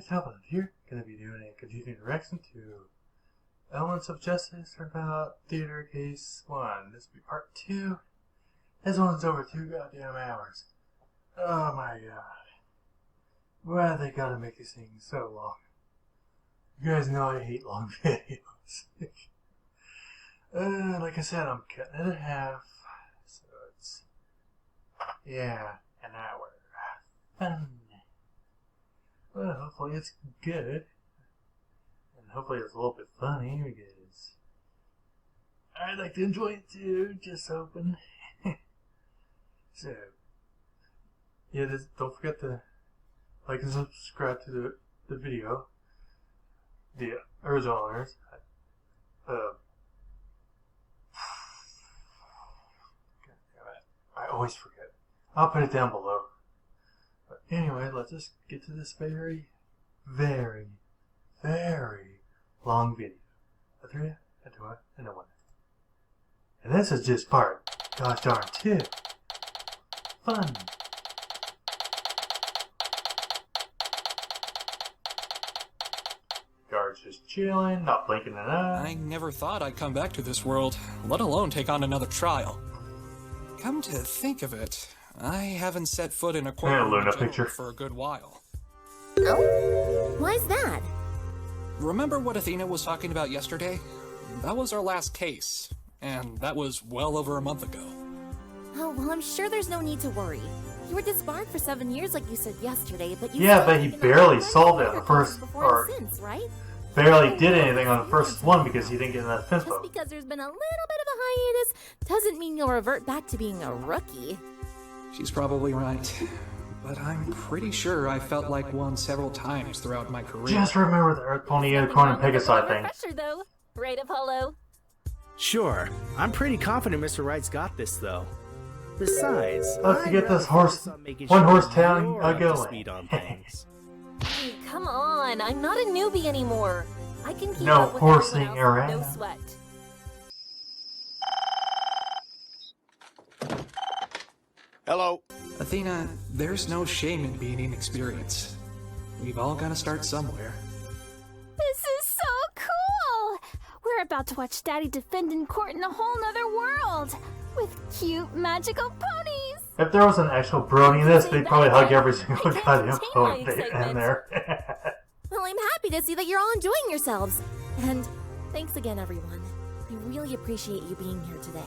guys, Alvin here. Gonna be doing a continuing reaction to Elements of Justice about Theater Case 1. This will be part 2. This one's over 2 goddamn hours. Oh my god. Why they gotta make these things so long? You guys know I hate long videos. Like I said, I'm cutting it in half. So it's, yeah, an hour. Fun. Well, hopefully it's good. And hopefully it's a little bit funny because I'd like to enjoy it too, just hoping. So, yeah, don't forget to like and subscribe to the video. The original owners. I always forget. I'll put it down below. But anyway, let's just get to this very, very, very long video. A 3, a 2, and a 1. And this is just part, gosh darn, 2. Fun. Guards just chilling, not blinking an eye. I never thought I'd come back to this world, let alone take on another trial. Come to think of it, I haven't set foot in a courtroom for a good while. Oh? Why's that? Remember what Athena was talking about yesterday? That was our last case, and that was well over a month ago. Oh, well, I'm sure there's no need to worry. You were disbarred for 7 years like you said yesterday, but you but he barely solved it on the first, or right? barely did anything on the first one because he didn't get enough info. Just because there's been a little bit of a hiatus doesn't mean you'll revert back to being a rookie. She's probably right, but I'm pretty sure I felt like one several times throughout my career. Just remember the Earth Pony Unicorn and Pegasi thing. Pressure, though. Right, Apollo? Sure. I'm pretty confident Mr. Wright's got this, though. Besides, let's get this one horse town going. Speed on things. Hey, come on. I'm not a newbie anymore. I can keep no up with horsing everyone else, around. no sweat. Hello. Athena, there's no shame in being inexperienced. We've all got to start somewhere. This is so cool! We're about to watch Daddy defend in court in a whole nother world with cute magical ponies. If there was an actual brony in this, they'd probably hug every single goddamn pony in there. Well, I'm happy to see that you're all enjoying yourselves. And thanks again, everyone. I really appreciate you being here today.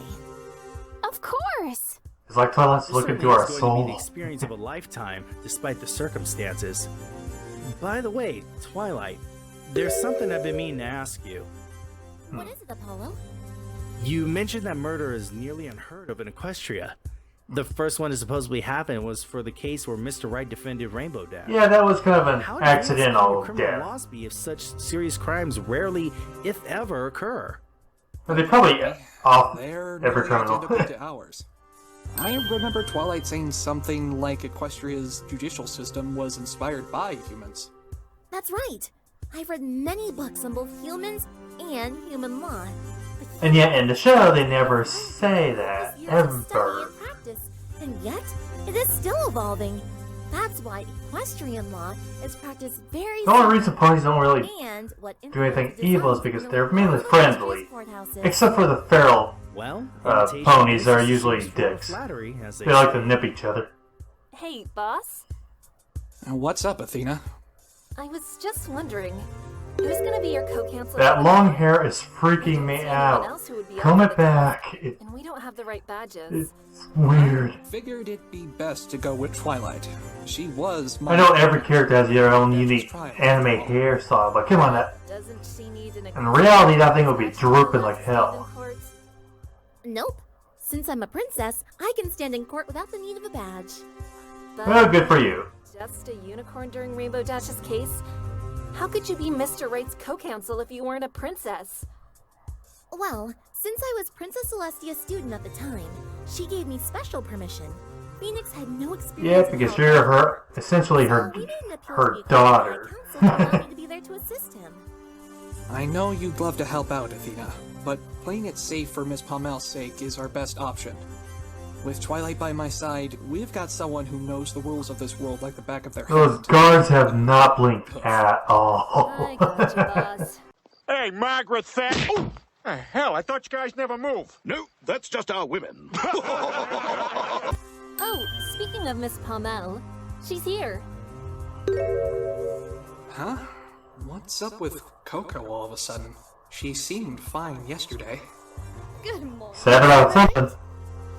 Of course! It's like Twilight's looking through our This soul. is going to be the experience of a lifetime, despite the circumstances. By the way, Twilight, there's something I've been meaning to ask you. What is it, Apollo? You mentioned that murder is nearly unheard of in Equestria. The first one to supposedly happen was for the case where Mr. Wright defended Rainbow Dash. Yeah, that was kind of an How accidental criminal death. laws be if such serious crimes rarely, if ever, occur? But they probably off They're every nearly criminal. identical to ours. I remember Twilight saying something like Equestria's judicial system was inspired by humans. That's right. I've read many books on both humans and human law. And yet in the show, they never say that, ever. Practice, and yet, it is still evolving. That's why equestrian law is practiced very The only reason ponies don't really and what do anything evil is because they're mainly friendly. Except for the feral Well, ponies are usually dicks. Flattery, as They like to nip each other. Hey, boss. What's up, Athena? I was just wondering, who's gonna be your co-counsel? That long hair is freaking me out. Comb it back. And we don't have the right badges. It's weird. Figured it'd be best to go with Twilight. She was my... I know every character has their own unique anime hairstyle, but come on, Doesn't she need an in reality, that thing would be drooping like hell. Nope. Since I'm a princess, I can stand in court without the need of a badge. But Well, good for you. just a unicorn during Rainbow Dash's case? How could you be Mr. Wright's co-counsel if you weren't a princess? Well, since I was Princess Celestia's student at the time, she gave me special permission. Phoenix had no experience. Yeah, because you're her, essentially her daughter. To be there to assist him. I know you'd love to help out, Athena, but playing it safe for Miss Palmel's sake is our best option. With Twilight by my side, we've got someone who knows the rules of this world like the back of their Those hand. guards have not blinked at all. I got you, boss. Hey, Margaret Thatcher. Oh, hell, I thought you guys never move. No, that's just our women. Oh, speaking of Miss Palmel, she's here. Huh? What's up with Coco all of a sudden? She seemed fine yesterday. Good morning. Sad about something.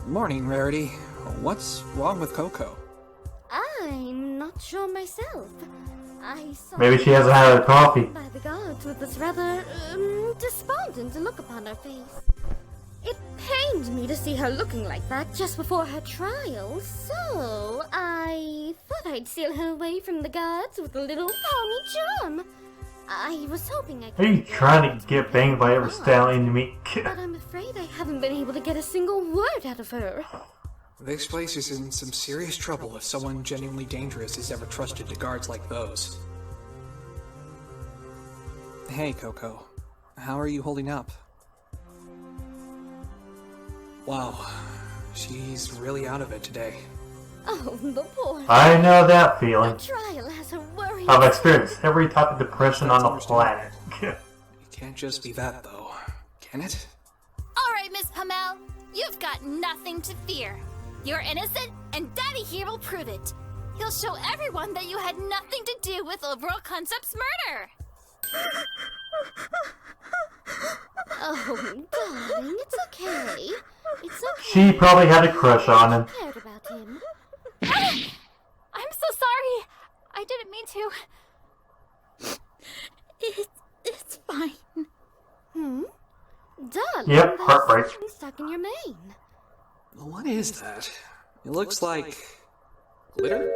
Morning, Rarity. What's wrong with Coco? I'm not sure myself. I saw Maybe she hasn't had her coffee. by the guards with this rather despondent look upon her face. It pained me to see her looking like that just before her trial, so I thought I'd steal her away from the guards with a little pony charm. I was hoping I could. Are you trying to get banged by every stallion you meet? But I'm afraid I haven't been able to get a single word out of her. This place is in some serious trouble if someone genuinely dangerous is ever trusted to guards like those. Hey, Coco. How are you holding up? Wow, she's really out of it today. Oh, the poor. I know that feeling. The trial has her worried. I've experienced every type of depression on the planet. It can't just be that, though. Can it? All right, Miss Palmel, you've got nothing to fear. You're innocent, and Daddy here will prove it. He'll show everyone that you had nothing to do with Overall Concepts' murder. Oh, darling, it's okay. It's okay. She probably had a crush on him. I cared about him. I'm so sorry. I didn't mean to. It's fine. Darling, Yep, there's heartbreak. something stuck in your mane. What is that? It looks like... glitter?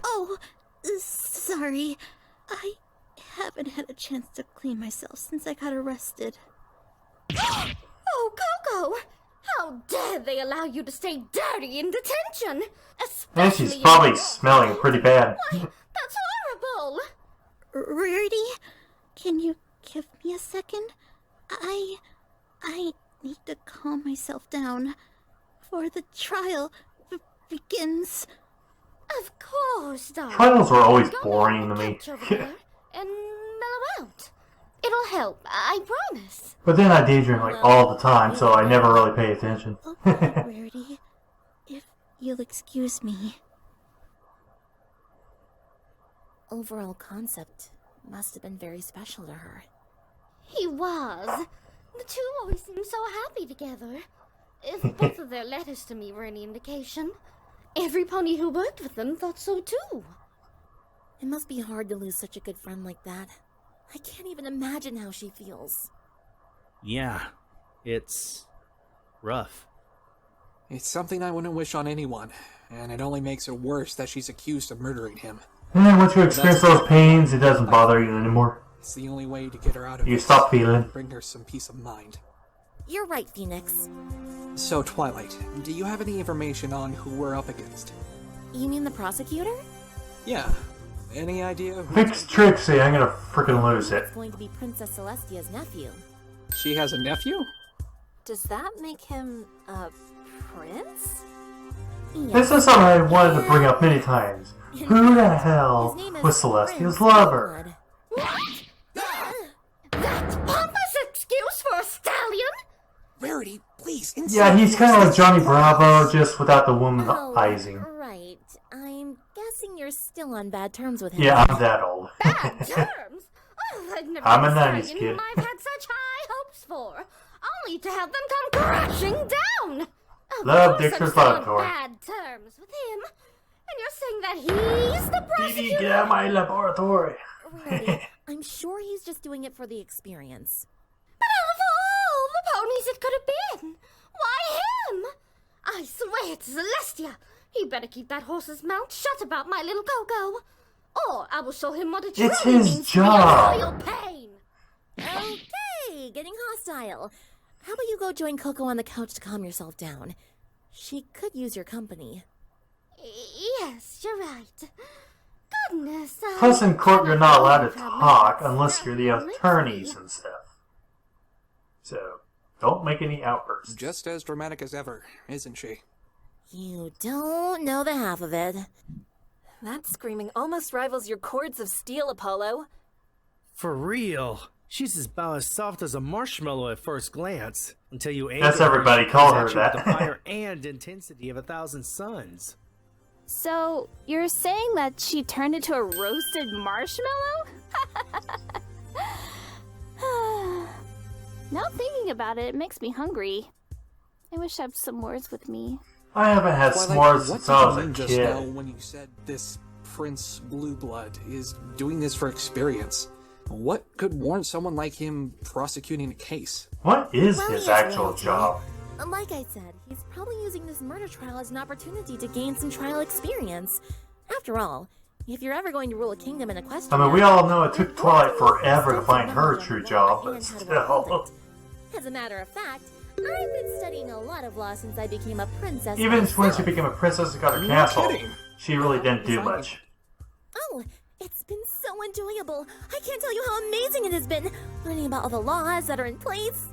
Oh, sorry. I haven't had a chance to clean myself since I got arrested. Oh, Coco! How dare they allow you to stay dirty in detention? And Especially she's probably in- smelling pretty bad. Why, that's horrible! Rarity, can you give me a second? I need to calm myself down before the trial begins. Of course, darling. Trials were always Go boring on to the me. couch over there and mellow out. It'll help, I promise. But then I daydream like all the time, so I never really pay attention. Okay, Rarity, if you'll excuse me. Overall Concept must have been very special to her. He was. The two always seemed so happy together. If both of their letters to me were any indication, every pony who worked with them thought so too. It must be hard to lose such a good friend like that. I can't even imagine how she feels. Yeah, it's rough. It's something I wouldn't wish on anyone, and it only makes it worse that she's accused of murdering him. And then once you experience those pains, it doesn't bother you anymore. It's the only way to get her out of You this stop feeling. and bring her some peace of mind. You're right, Phoenix. So, Twilight, do you have any information on who we're up against? You mean the prosecutor? Yeah. Any idea who Fix Trixie, I'm gonna freaking lose it. It's going to be Princess Celestia's nephew. she has a nephew? Does that make him a prince? This is something I wanted to bring up many times. Who the hell His name is was Celestia's Prince lover? Blood. That's pompous excuse for a stallion! Rarity, please, Yeah, he's kind of like Johnny Bravo, just without the womanizing. right. I'm guessing you're still on bad terms with him. Yeah, I'm that old. Bad terms? Oh, I've never I'm a met 90s stallion kid. whom I've had such high hopes for, only to have them come crashing down. Of Love course Dexter's I'm still on laboratory. bad terms with him, and you're saying that he's the Dee prosecutor? get out of my laboratory. Really? I'm sure he's just doing it for the experience. But out of all the ponies it could have been, why him? I swear to Celestia, he better keep that horse's mouth shut about my little Coco, or I will show him what it It's truly his means job. to be a royal pain. Okay, getting hostile. How about you go join Coco on the couch to calm yourself down? She could use your company. Yes, you're right. Goodness. Plus, in court, you're not allowed to talk unless you're the attorneys and stuff. So, don't make any outbursts. Just as dramatic as ever, isn't she? You don't know the half of it. That screaming almost rivals your cords of steel, Apollo. For real. She's about as soft as a marshmallow at first glance. Until you aim That's her, everybody she called comes her at you with that. the fire and intensity of 1,000 suns. So, you're saying that she turned into a roasted marshmallow? Now thinking about it, it makes me hungry. I wish I had some words with me. I haven't had Twilight, s'mores what since I was did you a mean just now kid. when you said this Prince Blueblood is doing this for experience? What could warrant someone like him prosecuting a case? What is Well, his he is actual royalty. job? Like I said, he's probably using this murder trial as an opportunity to gain some trial experience. After all, if you're ever going to rule a kingdom in Equestria... I mean, we all know it took Twilight forever to find her true job, but still. As a matter of fact, I've been studying a lot of law since I became a princess. Even when myself. she became a princess and got her No castle, kidding. she really didn't do Fine. much. Oh, it's been so enjoyable. I can't tell you how amazing it has been, learning about all the laws that are in place.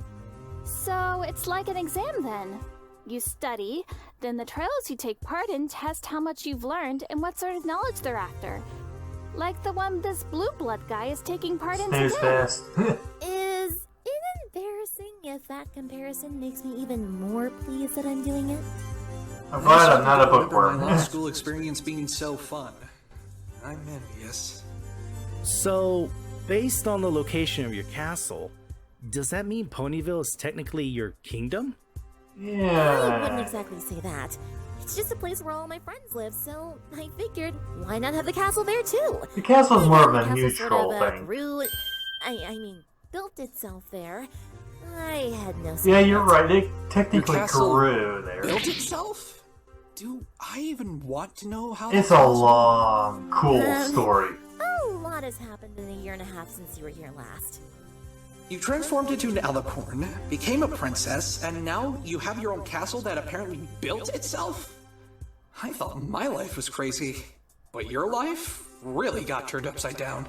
So, it's like an exam then. You study, then the trials you take part in test how much you've learned and what sort of knowledge they're after. Like the one this blue blood guy is taking part in Snooze today. fest. Is it embarrassing if that comparison makes me even more pleased that I'm doing it? I'm glad I'm not a Remember my law bookworm. school experience being so fun. I'm envious. So, based on the location of your castle, does that mean Ponyville is technically your kingdom? I wouldn't Yeah. exactly say that. It's just a place where all my friends live, so I figured, why not have the castle there too? The castle's more of The a castle neutral sort of, thing. grew, I mean, built itself there. I had no Yeah, say in you're it. right. They technically Your castle grew there. Built itself? Do I even want to know how It's that a sounds? long, cool story. A lot has happened in a year and a half since you were here last. You transformed into an alicorn, became a princess, and now you have your own castle that apparently built itself? I thought my life was crazy, but your life really got turned upside down.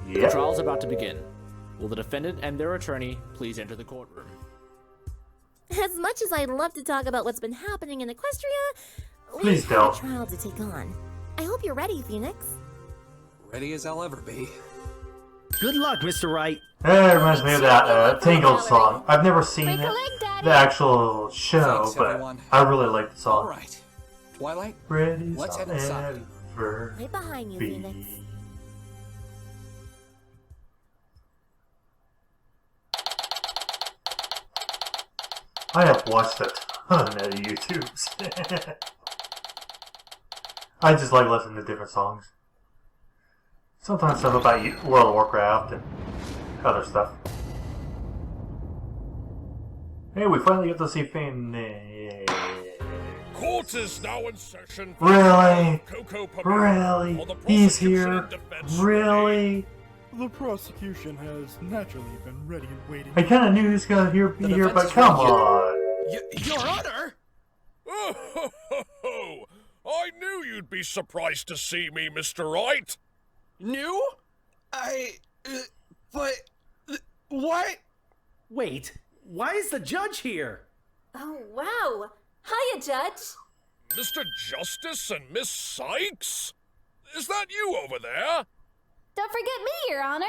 The Yep. trial's about to begin. Will the defendant and their attorney please enter the courtroom? As much as I'd love to talk about what's been happening in Equestria, Please we've got don't. a trial to take on. I hope you're ready, Phoenix. Ready as I'll ever be. Good luck, Mr. Wright. That reminds me of that Tangled song. I've never seen Break a it, leg, Daddy. the actual show, Thanks, but everyone. I really like the song. Alright. Twilight, Ready Let's as head I'll inside. ever Right behind you, be. Phoenix. I have watched a ton of YouTubes. I just like listening to different songs. Sometimes stuff about World of Warcraft and other stuff. Hey, we finally get to see Phoenix. Court is now in session. Really? Coco Pamela, Really? for the He's prosecution here? and defense. Really? The prosecution has naturally been ready and waiting. I kinda knew he was gonna be The here, defense but is come ready. on. Your Honor! Oh, ho, ho, ho. I knew you'd be surprised to see me, Mr. Wright. New? What? Wait, why is the judge here? Oh, wow. Hiya, Judge. Mr. Justice and Miss Sykes? Is that you over there? Don't forget me, Your Honor.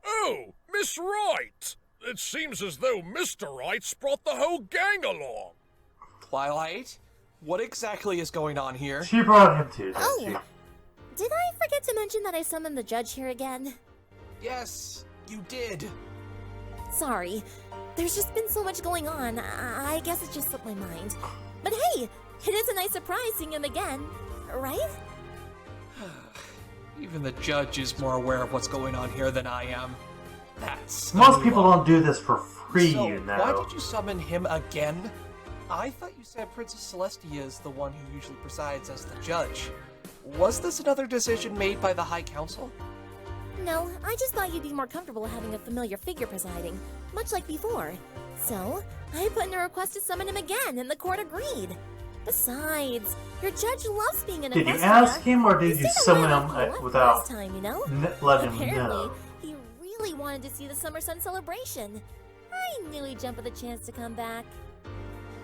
Oh, Miss Wright. It seems as though Mr. Wright's brought the whole gang along. Twilight? What exactly is going on here? She brought him too, didn't Oh, she? did I forget to mention that I summoned the judge here again? Yes, you did. Sorry. There's just been so much going on. I guess it just slipped my mind. But hey, it is a nice surprise seeing him again, right? Even the judge is more aware of what's going on here than I am. That's Most a people lot. don't do this for free, So, you know. why did you summon him again? I thought you said Princess Celestia is the one who usually presides as the judge. Was this another decision made by the High Council? No, I just thought you'd be more comfortable having a familiar figure presiding, much like before. So, I put in a request to summon him again, and the court agreed. Besides, your judge loves being in Did you Equestria. ask him, or did He you stayed a summon while him after you left without last time, you know? let him Apparently, know? he really wanted to see the Summer Sun celebration. I knew he'd jump at the chance to come back.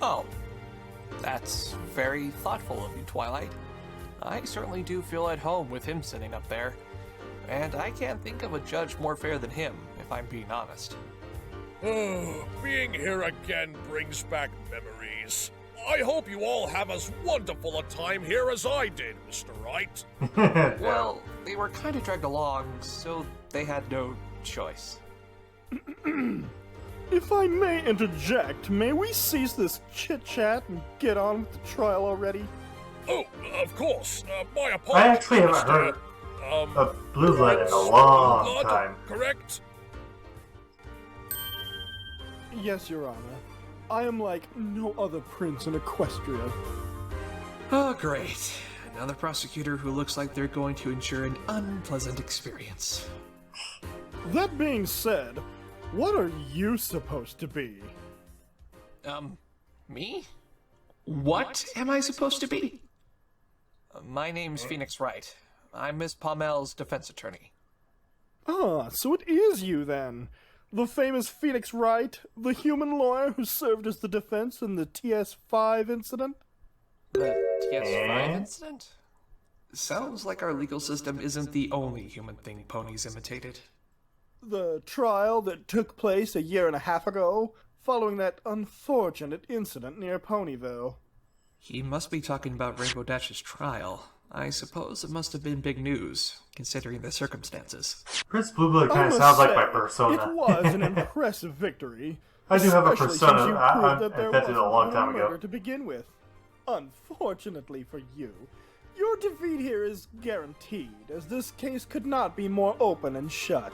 Oh. That's very thoughtful of you, Twilight. I certainly do feel at home with him sitting up there. And I can't think of a judge more fair than him, if I'm being honest. Oh, being here again brings back memories. I hope you all have as wonderful a time here as I did, Mr. Wright. Well, they were kind of dragged along, so they had no choice. If I may interject, may we cease this chit-chat and get on with the trial already? Oh, of course. My apologies. I actually haven't heard of Blue Blood in a long time. Correct? Yes, Your Honor. I am like no other prince in Equestria. Oh, great. Another prosecutor who looks like they're going to ensure an unpleasant experience. That being said, what are you supposed to be? Me? What am I supposed to be? My name's Phoenix Wright. I'm Miss Pommel's defense attorney. Ah, so it is you then. The famous Phoenix Wright, the human lawyer who served as the defense in the TS5 incident? The TS5 incident? Sounds like our legal system isn't the only human thing ponies imitated. The trial that took place a year and a half ago, following that unfortunate incident near Ponyville. He must be talking about Rainbow Dash's trial. I suppose it must have been big news, considering the circumstances. Prince Blue Blood kind of sounds like my persona. It was an impressive victory. I do have a especially persona. since you I proved that there invented it a wasn't long time murder ago. to begin with. Unfortunately for you, your defeat here is guaranteed, as this case could not be more open and shut.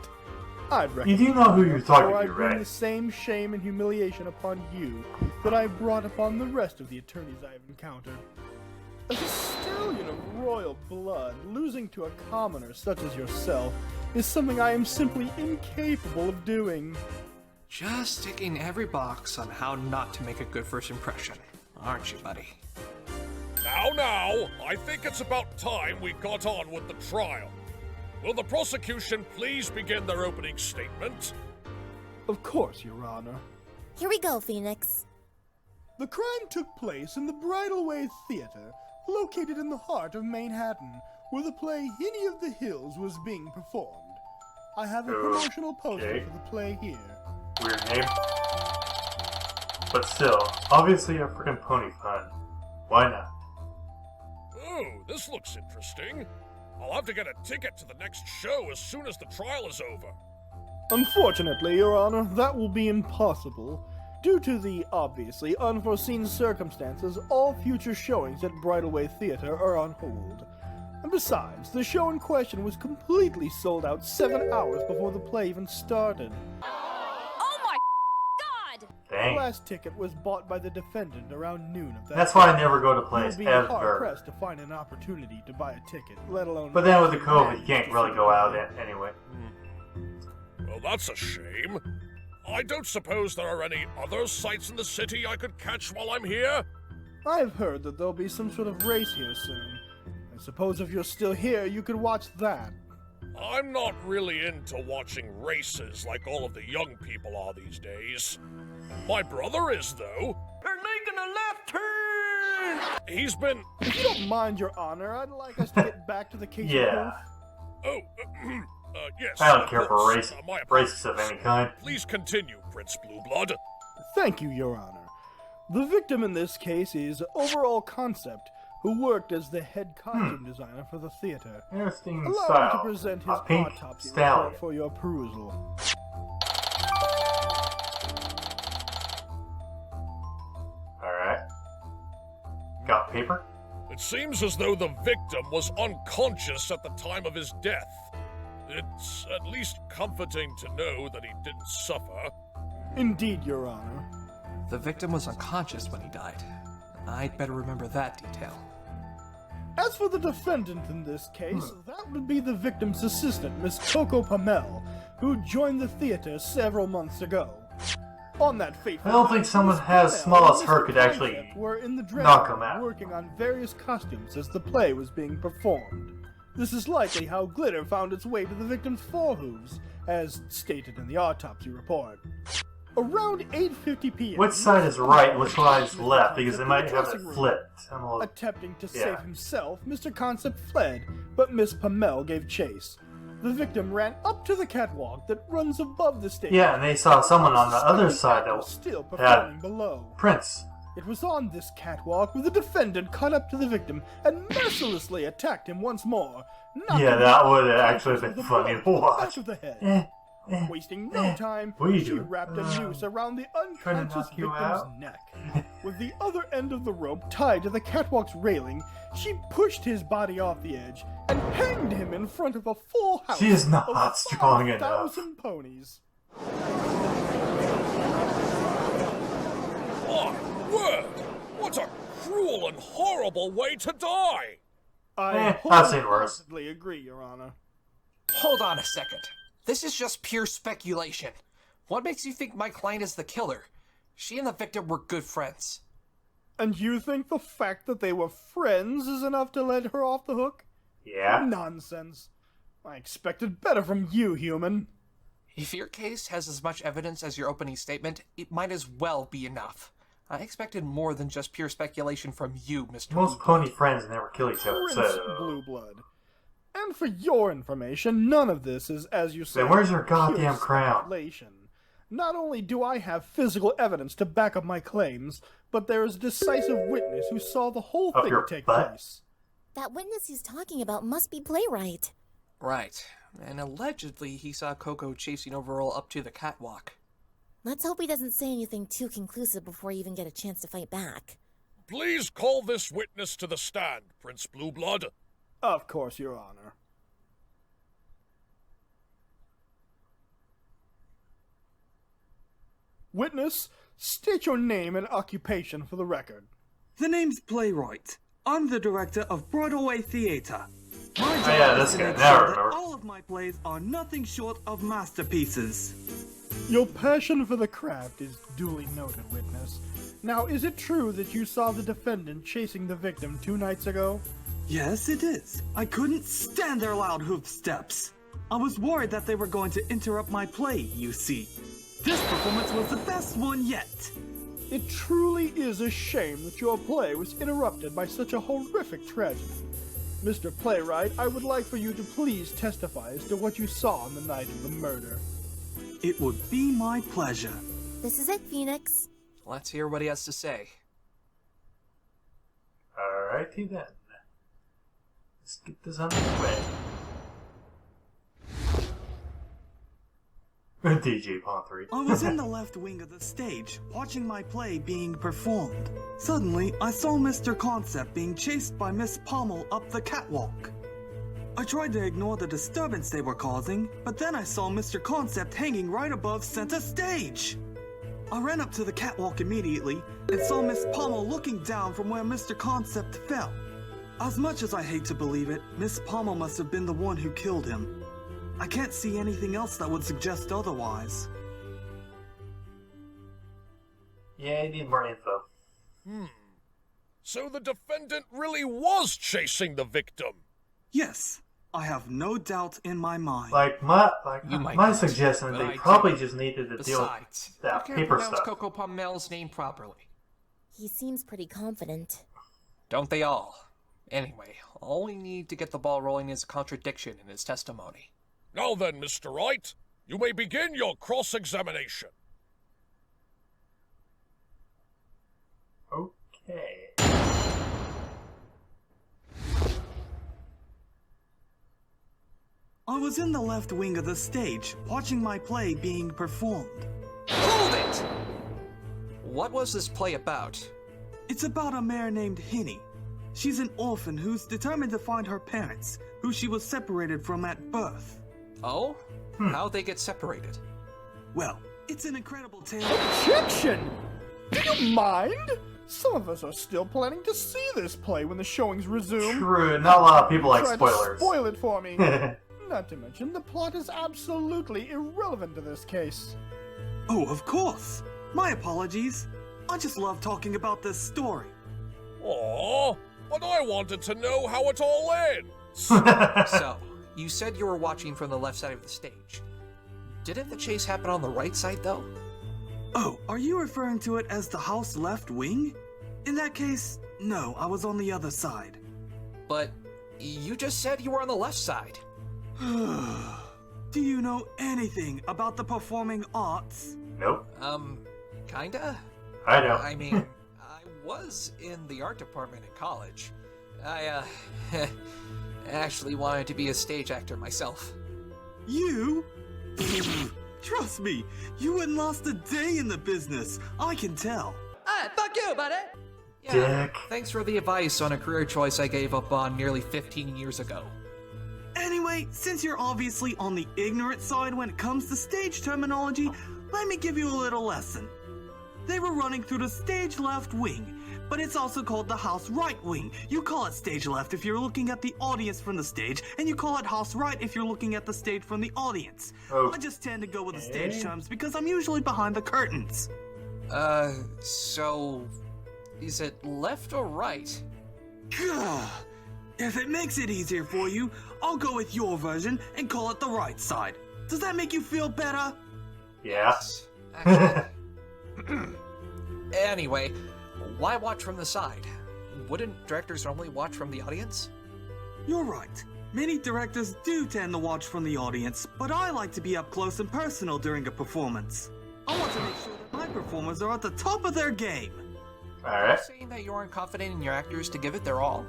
I'd You recommend do know who you're talking before I to, bring right? the same shame and humiliation upon you that I brought upon the rest of the attorneys I have encountered. As a stallion of royal blood, losing to a commoner such as yourself is something I am simply incapable of doing. Just ticking every box on how not to make a good first impression, aren't you, buddy? Now, I think it's about time we got on with the trial. Will the prosecution please begin their opening statement? Of course, Your Honor. Here we go, Phoenix. The crime took place in the Bridalway Theater, located in the heart of Manhattan, where the play Hinny of the Hills was being performed. I have a promotional poster for the play here. Weird name. But still, obviously a freaking pony fun. Why not? Oh, this looks interesting. I'll have to get a ticket to the next show as soon as the trial is over. Unfortunately, Your Honor, that will be impossible. Due to the obviously unforeseen circumstances, all future showings at Bridalway Theater are on hold. And besides, the show in question was completely sold out 7 hours before the play even started. Oh my god! Dang. The last ticket was bought by the defendant around noon of that That's why I day. never go to plays, You'll be ever. hard-pressed to find an opportunity to buy a ticket, let alone... But then with the COVID, you can't really go out anyway. Well, that's a shame. I don't suppose there are any other sights in the city I could catch while I'm here? I've heard that there'll be some sort of race here soon. I suppose if you're still here, you could watch that. I'm not really into watching races like all of the young people are these days. My brother is, though. They're making a left turn! He's been... If you don't mind, Your Honor, I'd like us to get back to the case Yeah. Oh, yes. I don't of care for course. race, My apologies. races of any kind. Please continue, Prince Blueblood. Thank you, Your Honor. The victim in this case is Overall Concept, who worked as the head costume designer for the theater. Interesting Allow him to style. present his A pink autopsy stallion. report for your perusal. Alright. Got paper? It seems as though the victim was unconscious at the time of his death. It's at least comforting to know that he didn't suffer. Indeed, Your Honor. The victim was unconscious when he died. I'd better remember that detail. As for the defendant in this case, that would be the victim's assistant, Miss Coco Pommel, who joined the theater several months ago. On that fateful I don't think night, someone Miss as Pommel small and as Mr. her could actually Concept were in the dressing knock him room out. working on various costumes as the play was being performed. This is likely how glitter found its way to the victim's forehooves, as stated in the autopsy report. Around 8:50 p.m. Which side is right and which side is left? Because they at might the have it dressing room. flipped. Attempting to Yeah. save himself, Mr. Concept fled, but Miss Pamel gave chase. The victim ran up to the catwalk that runs above the stage. Yeah, and they saw someone on the other side that was still had performing below. Prince. It was on this catwalk where the defendant caught up to the victim and mercilessly attacked him once more. Yeah, that would have actually been funny to Back watch. of the head. Wasting no time, What are you she doing? wrapped a noose around the Trying to unconscious knock you victim's out? neck. With the other end of the rope tied to the catwalk's railing, she pushed his body off the edge and hanged him in front of a full house. She is not of strong enough. 5,000 ponies. My word! What a cruel and horrible way to die! I I've seen worse. wholeheartedly agree, Your Honor. Hold on a second. This is just pure speculation. What makes you think my client is the killer? She and the victim were good friends. And you think the fact that they were friends is enough to let her off the hook? Yeah. Nonsense. I expected better from you, human. If your case has as much evidence as your opening statement, it might as well be enough. I expected more than just pure speculation from you, Mr. Most pony friends never kill each other, Prince so... Blue Blood. And for your information, none of this is, as you say, Then where's your pure goddamn crown? speculation. Not only do I have physical evidence to back up my claims, but there is a decisive witness who saw the whole Up thing your take butt? place. That witness he's talking about must be Playwright. Right. And allegedly he saw Coco chasing Overall up to the catwalk. Let's hope he doesn't say anything too conclusive before you even get a chance to fight back. Please call this witness to the stand, Prince Blueblood. Of course, Your Honor. Witness, state your name and occupation for the record. The name's Playwright. I'm the director of Broadway Theatre. My job yeah, is this to guy. make Now I sure that remember. all of my plays are nothing short of masterpieces. Your passion for the craft is duly noted, witness. Now, is it true that you saw the defendant chasing the victim 2 nights ago? Yes, it is. I couldn't stand their loud hoof steps. I was worried that they were going to interrupt my play, you see. This performance was the best one yet. It truly is a shame that your play was interrupted by such a horrific tragedy. Mr. Playwright, I would like for you to please testify as to what you saw on the night of the murder. It would be my pleasure. This is it, Phoenix. Let's hear what he has to say. Alrighty then. Let's get this underway. DJ Pawn 3. I was in the left wing of the stage, watching my play being performed. Suddenly, I saw Mr. Concept being chased by Miss Pommel up the catwalk. I tried to ignore the disturbance they were causing, but then I saw Mr. Concept hanging right above center stage. I ran up to the catwalk immediately and saw Miss Pommel looking down from where Mr. Concept fell. As much as I hate to believe it, Miss Pommel must have been the one who killed him. I can't see anything else that would suggest otherwise. Yeah, I need more info. So the defendant really was chasing the victim. Yes, I have no doubt in my mind. Like You might my not, suggestion, but they I probably do. just needed to deal Besides, with I that can't paper pronounce stuff. Coco Pommel's name properly. He seems pretty confident. Don't they all? Anyway, all we need to get the ball rolling is a contradiction in his testimony. Now then, Mr. Wright, you may begin your cross-examination. Okay. I was in the left wing of the stage, watching my play being performed. Hold it! What was this play about? It's about a mare named Hinny. She's an orphan who's determined to find her parents, who she was separated from at birth. Oh? How'd they get separated? Well, it's an incredible tale. Objection! Do you mind? Some of us are still planning to see this play when the showings resume. True, not a lot of people like Try to spoilers. spoil it for me. Not to mention, the plot is absolutely irrelevant to this case. Oh, of course. My apologies. I just love talking about this story. Aw, but I wanted to know how it all ends. So, you said you were watching from the left side of the stage. Didn't the chase happen on the right side, though? Oh, are you referring to it as the house left wing? In that case, no, I was on the other side. But you just said you were on the left side. Do you know anything about the performing arts? Nope. Kinda? I don't. I mean, I was in the art department at college. I, actually wanted to be a stage actor myself. You? Trust me, you wouldn't last a day in the business. I can tell. Ah, fuck you, buddy! Dick. Thanks for the advice on a career choice I gave up on nearly 15 years ago. Anyway, since you're obviously on the ignorant side when it comes to stage terminology, let me give you a little lesson. They were running through the stage left wing, but it's also called the house right wing. You call it stage left if you're looking at the audience from the stage, and you call it house right if you're looking at the stage from the audience. I just tend to go with the stage terms because I'm usually behind the curtains. So... is it left or right? If it makes it easier for you, I'll go with your version and call it the right side. Does that make you feel better? Yes. Anyway, why watch from the side? Wouldn't directors normally watch from the audience? You're right. Many directors do tend to watch from the audience, but I like to be up close and personal during a performance. I want to make sure that my performers are at the top of their game. Alright. Are you saying that you aren't confident in your actors to give it their all?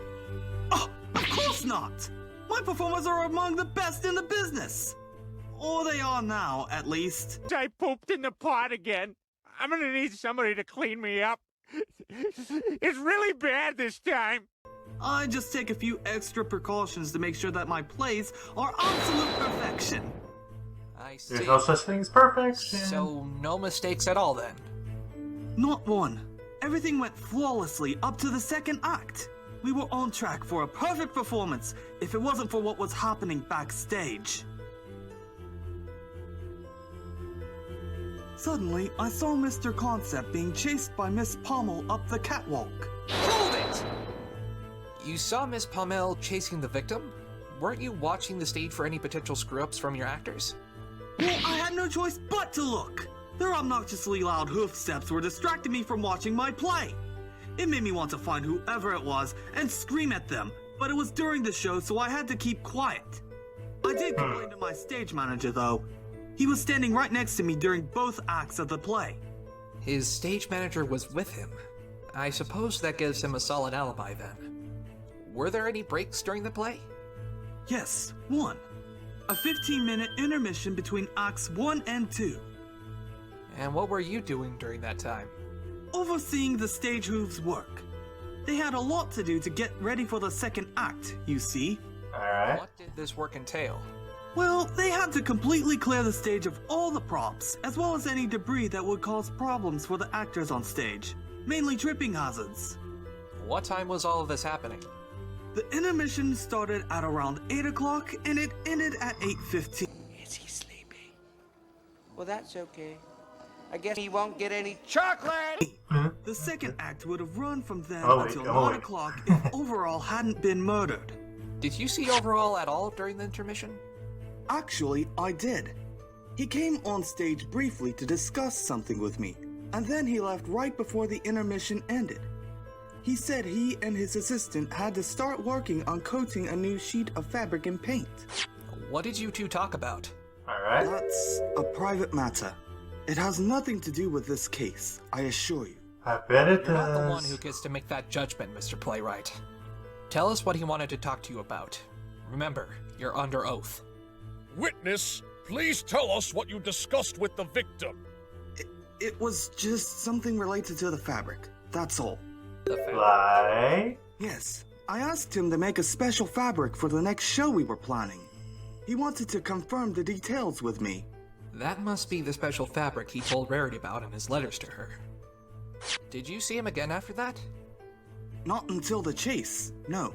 Oh, of course not! My performers are among the best in the business! Or they are now, at least. I pooped in the pot again. I'm gonna need somebody to clean me up. It's really bad this time. I just take a few extra precautions to make sure that my plays are absolute perfection. I see. There's no such thing as perfection. So, no mistakes at all then? Not one. Everything went flawlessly up to the second act. We were on track for a perfect performance if it wasn't for what was happening backstage. Suddenly, I saw Mr. Concept being chased by Miss Pommel up the catwalk. Hold it! You saw Miss Pommel chasing the victim? Weren't you watching the stage for any potential screw-ups from your actors? Well, I had no choice but to look. Their obnoxiously loud hoof steps were distracting me from watching my play. It made me want to find whoever it was and scream at them, but it was during the show, so I had to keep quiet. I did complain to my stage manager, though. He was standing right next to me during both acts of the play. His stage manager was with him. I suppose that gives him a solid alibi then. Were there any breaks during the play? Yes, one. A 15-minute intermission between acts 1 and 2. And what were you doing during that time? Overseeing the stage hooves work. They had a lot to do to get ready for the second act, you see. Alright. What did this work entail? Well, they had to completely clear the stage of all the props, as well as any debris that would cause problems for the actors on stage, mainly tripping hazards. What time was all of this happening? The intermission started at around 8 o'clock and it ended at 8:15. Is he sleeping? Well, that's okay. I guess he won't get any chocolate! The second act would have run from then Oh, wait, until oh, 9 wait. o'clock if Overall hadn't been murdered. Did you see Overall at all during the intermission? Actually, I did. He came on stage briefly to discuss something with me, and then he left right before the intermission ended. He said he and his assistant had to start working on coating a new sheet of fabric and paint. What did you two talk about? Alright. That's a private matter. It has nothing to do with this case, I assure you. I bet it You're not the does. one who gets to make that judgment, Mr. Playwright. Tell us what he wanted to talk to you about. Remember, you're under oath. Witness, please tell us what you discussed with the victim. It was just something related to the fabric, that's all. Like? Yes, I asked him to make a special fabric for the next show we were planning. He wanted to confirm the details with me. That must be the special fabric he told Rarity about in his letters to her. Did you see him again after that? Not until the chase, no.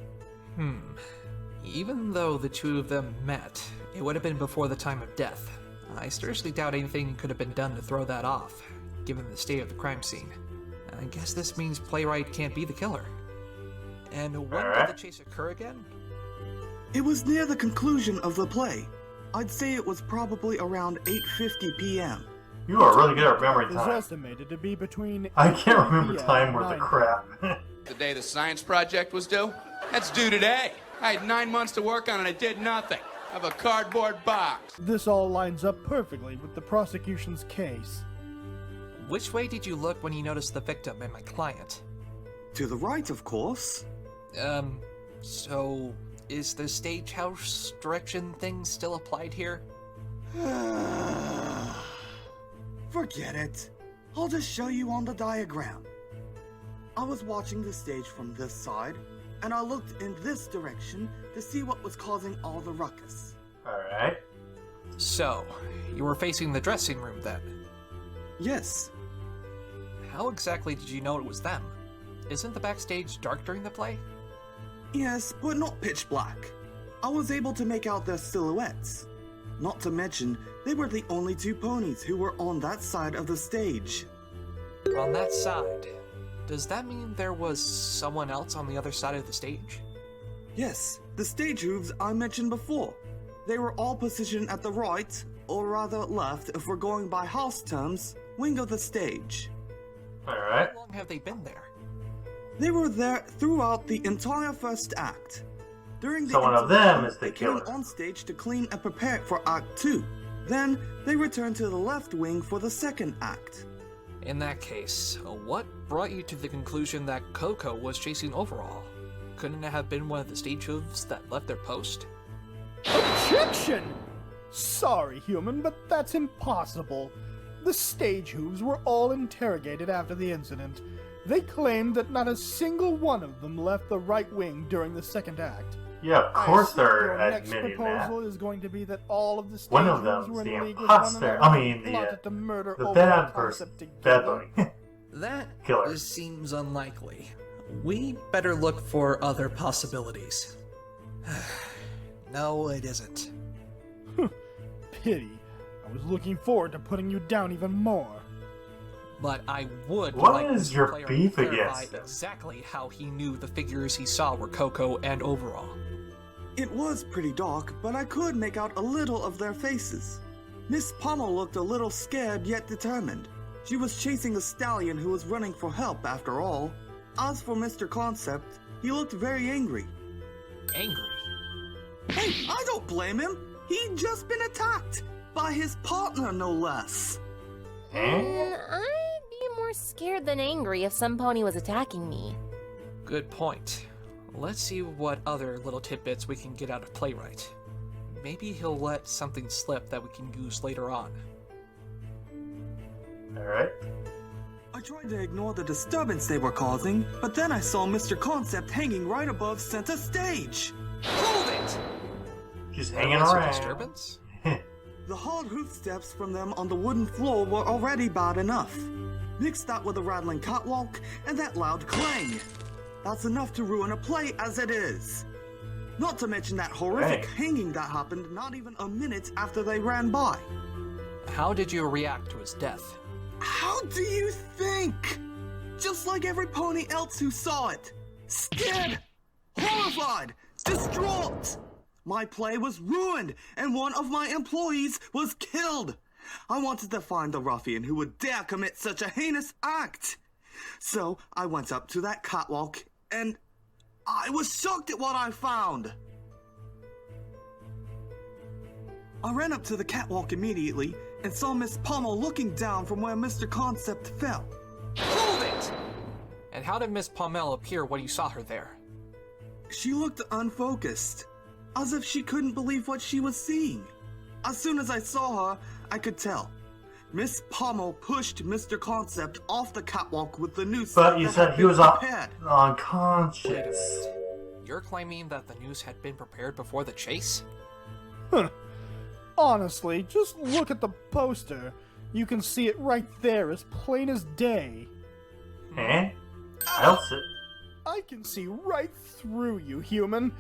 Even though the two of them met, it would have been before the time of death. I seriously doubt anything could have been done to throw that off, given the state of the crime scene. I guess this means Playwright can't be the killer. And when did the chase occur again? It was near the conclusion of the play. I'd say it was probably around 8:50 p.m. You are really good at remembering Is time. estimated to be between I can't 8 remember PM time and worth of 9 crap. The day the science project was due? That's due today. I had 9 months to work on it and I did nothing. I have a cardboard box. This all lines up perfectly with the prosecution's case. Which way did you look when you noticed the victim and my client? To the right, of course. So is the stagehouse direction thing still applied here? Forget it. I'll just show you on the diagram. I was watching the stage from this side, and I looked in this direction to see what was causing all the ruckus. Alright. So, you were facing the dressing room then? Yes. How exactly did you know it was them? Isn't the backstage dark during the play? Yes, but not pitch black. I was able to make out their silhouettes. Not to mention, they were the only 2 ponies who were on that side of the stage. On that side? Does that mean there was someone else on the other side of the stage? Yes, the stage hooves I mentioned before. They were all positioned at the right, or rather left if we're going by house terms, wing of the stage. Alright. How long have they been there? They were there throughout the entire first act. During the So one of them is the they killer. came on stage to clean and prepare for Act 2. Then, they returned to the left wing for the second act. In that case, what brought you to the conclusion that Coco was chasing Overall? Couldn't it have been one of the stage hooves that left their post? Objection! Sorry, human, but that's impossible. The stage hooves were all interrogated after the incident. They claimed that not a single one of them left the right wing during the second act. Yeah, of course they're Your next admitting proposal is going to be that all of the stage One of hooves them's were in the league with one imposter. another I mean, and the, plotted to murder the Overall bad person. Concept Bad together. boy. That Killer. seems unlikely. We better look for other possibilities. No, it isn't. Pity. I was looking forward to putting you down even more. But I would What like is Mr. your Player beef to clarify against them? exactly how he knew the figures he saw were Coco and Overall. It was pretty dark, but I could make out a little of their faces. Miss Pommel looked a little scared yet determined. She was chasing a stallion who was running for help after all. As for Mr. Concept, he looked very angry. Angry? Hey, I don't blame him. He'd just been attacked by his partner, no less. I'd be more scared than angry if some pony was attacking me. Good point. Let's see what other little tidbits we can get out of Playwright. Maybe he'll let something slip that we can use later on. Alright. I tried to ignore the disturbance they were causing, but then I saw Mr. Concept hanging right above center stage. Hold it! Just There hanging was a around. disturbance? The hard hoof steps from them on the wooden floor were already bad enough. Mix that with a rattling catwalk and that loud clang. That's enough to ruin a play as it is. Not to mention that horrific hanging that happened not even a minute after they ran by. How did you react to his death? How do you think? Just like every pony else who saw it. Scared, horrified, distraught. My play was ruined, and one of my employees was killed. I wanted to find the ruffian who would dare commit such a heinous act. So I went up to that catwalk, and I was shocked at what I found. I ran up to the catwalk immediately and saw Miss Pommel looking down from where Mr. Concept fell. Hold it! And how did Miss Pommel appear when you saw her there? She looked unfocused, as if she couldn't believe what she was seeing. As soon as I saw her, I could tell. Miss Pommel pushed Mr. Concept off the catwalk with the noose. But you that said had he been was prepared. unconscious. You're claiming that the noose had been prepared before the chase? Huh. Honestly, just look at the poster. You can see it right there as plain as day. Eh? I'll sit. I can see right through you, human.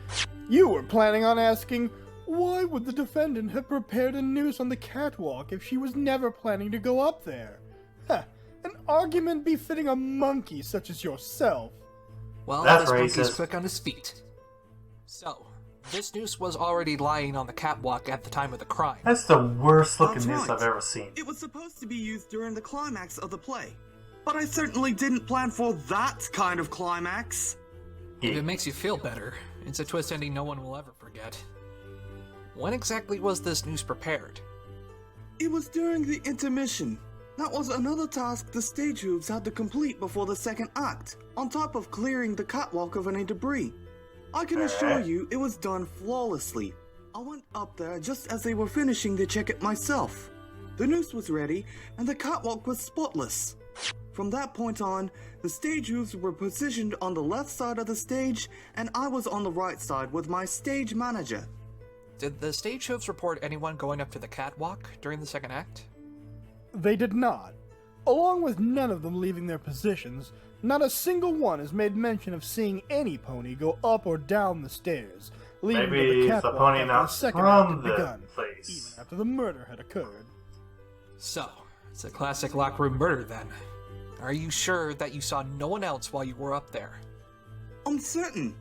You were planning on asking, why would the defendant have prepared a noose on the catwalk if she was never planning to go up there? Huh, an argument befitting a monkey such as yourself. Well, That's this monkey's racist. quick on his feet. So, this noose was already lying on the catwalk at the time of the crime. That's the worst looking That's noose right. I've ever seen. It was supposed to be used during the climax of the play. But I certainly didn't plan for that kind of climax. If it makes you feel better, it's a twist ending no one will ever forget. When exactly was this noose prepared? It was during the intermission. That was another task the stage hooves had to complete before the second act, on top of clearing the catwalk of any debris. I can assure you it was done flawlessly. I went up there just as they were finishing to check it myself. The noose was ready, and the catwalk was spotless. From that point on, the stage hooves were positioned on the left side of the stage, and I was on the right side with my stage manager. Did the stage hooves report anyone going up to the catwalk during the second act? They did not. Along with none of them leaving their positions, not a single one has made mention of seeing any pony go up or down the stairs, leading Maybe to the it's catwalk a pony after not the second from act had the begun, place. even after the murder had occurred. So, it's a classic locker room murder then. Are you sure that you saw no one else while you were up there? I'm certain.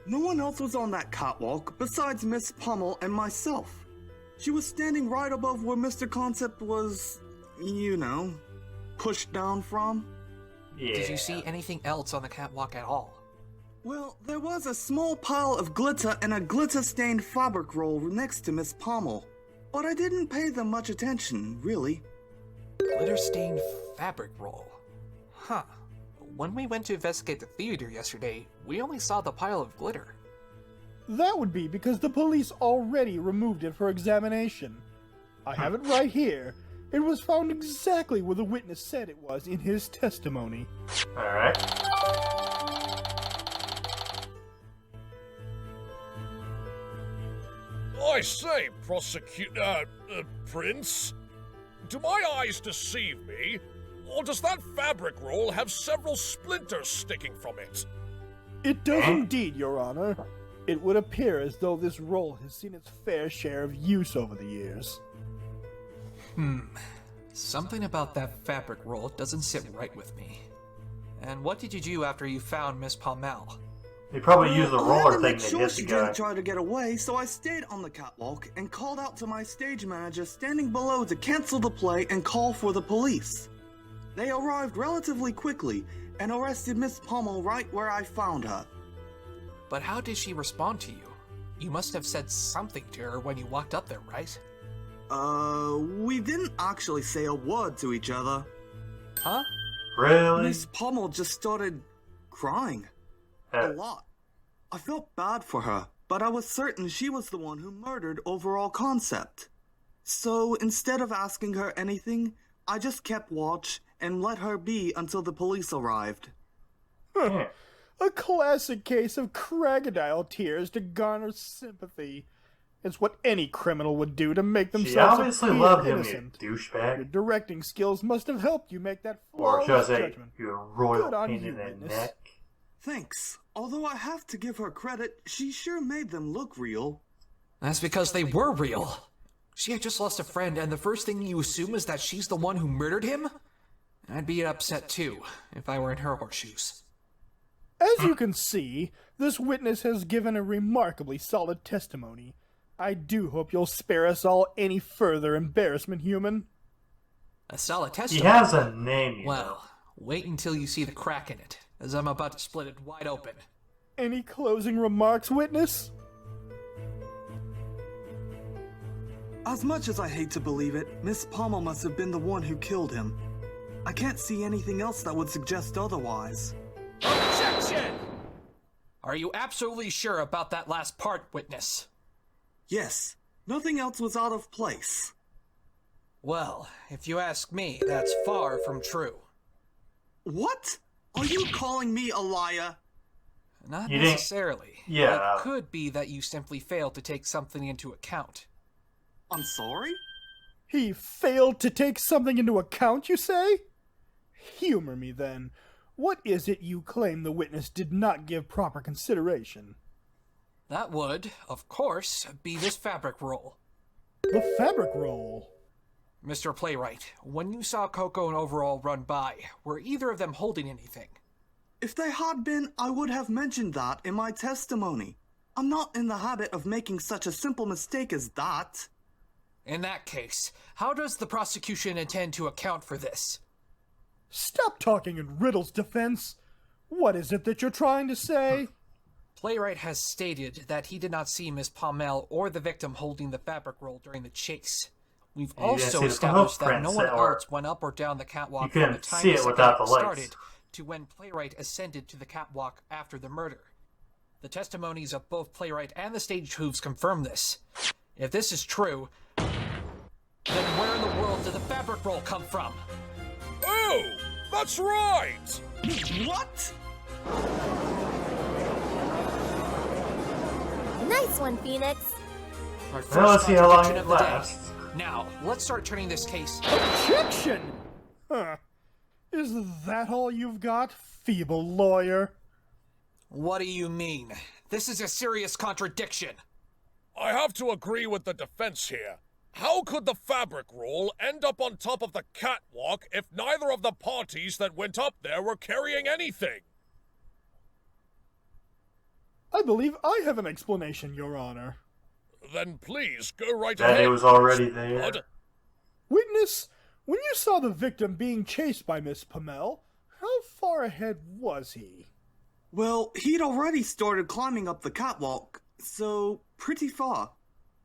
No one else was on that catwalk besides Miss Pommel and myself. She was standing right above where Mr. Concept was, you know, pushed down from. Yeah. Did you see anything else on the catwalk at all? Well, there was a small pile of glitter and a glitter-stained fabric roll next to Miss Pommel, but I didn't pay them much attention, really. Glitter-stained fabric roll. Huh. When we went to investigate the theater yesterday, we only saw the pile of glitter. That would be because the police already removed it for examination. I have it right here. It was found exactly where the witness said it was in his testimony. Alright. I say, Prince, do my eyes deceive me? Or does that fabric roll have several splinters sticking from it? It does indeed, Your Honor. It would appear as though this roll has seen its fair share of use over the years. Something about that fabric roll doesn't sit right with me. And what did you do after you found Miss Pommel? They probably used the I had roller to thing make to sure hit she the guy. didn't try to get away, so I stayed on the catwalk and called out to my stage manager standing below to cancel the play and call for the police. They arrived relatively quickly and arrested Miss Pommel right where I found her. But how did she respond to you? You must have said something to her when you walked up there, right? We didn't actually say a word to each other. Huh? Really? Miss Pommel just started crying. A lot. I felt bad for her, but I was certain she was the one who murdered Overall Concept. So instead of asking her anything, I just kept watch and let her be until the police arrived. A classic case of crocodile tears to garner sympathy. It's what any criminal would do to make She themselves obviously appear loved him, you innocent. douchebag. Your directing skills must have helped you make that Or flawless should I say, judgment. your royal Good on pain you, in the witness. neck. Thanks. Although I have to give her credit, she sure made them look real. That's because they were real. She had just lost a friend, and the first thing you assume is that she's the one who murdered him? I'd be upset too, if I were in her horseshoes. As you can see, this witness has given a remarkably solid testimony. I do hope you'll spare us all any further embarrassment, human. A solid He testimony? has a name, you know. Well, wait until you see the crack in it, as I'm about to split it wide open. Any closing remarks, witness? As much as I hate to believe it, Miss Pommel must have been the one who killed him. I can't see anything else that would suggest otherwise. Objection! Are you absolutely sure about that last part, witness? Yes, nothing else was out of place. Well, if you ask me, that's far from true. What? Are you calling me a liar? Not You didn't- necessarily. Yeah. It could be that you simply failed to take something into account. I'm sorry? He failed to take something into account, you say? Humor me, then. What is it you claim the witness did not give proper consideration? That would, of course, be this fabric roll. The fabric roll? Mr. Playwright, when you saw Coco and Overall run by, were either of them holding anything? If they had been, I would have mentioned that in my testimony. I'm not in the habit of making such a simple mistake as that. In that case, how does the prosecution intend to account for this? Stop talking in riddles, defense. What is it that you're trying to say? Playwright has stated that he did not see Miss Pommel or the victim holding the fabric roll during the chase. We've also established that no one else went up or down the catwalk from the time the second started to when Playwright ascended to the catwalk after the murder. The testimonies of both Playwright and the stage hooves confirm this. If this is true, then where in the world did the fabric roll come from? Oh, that's right! What? Nice one, Phoenix. Our first Well, let's see how long contradiction it of the day. lasts. Now, let's start turning this case. Objection! Huh. Is that all you've got, feeble lawyer? What do you mean? This is a serious contradiction. I have to agree with the defense here. How could the fabric roll end up on top of the catwalk if neither of the parties that went up there were carrying anything? I believe I have an explanation, Your Honor. Then please, go right That ahead. it was already there. Blood. Witness, when you saw the victim being chased by Miss Pommel, how far ahead was he? Well, he'd already started climbing up the catwalk, so pretty far.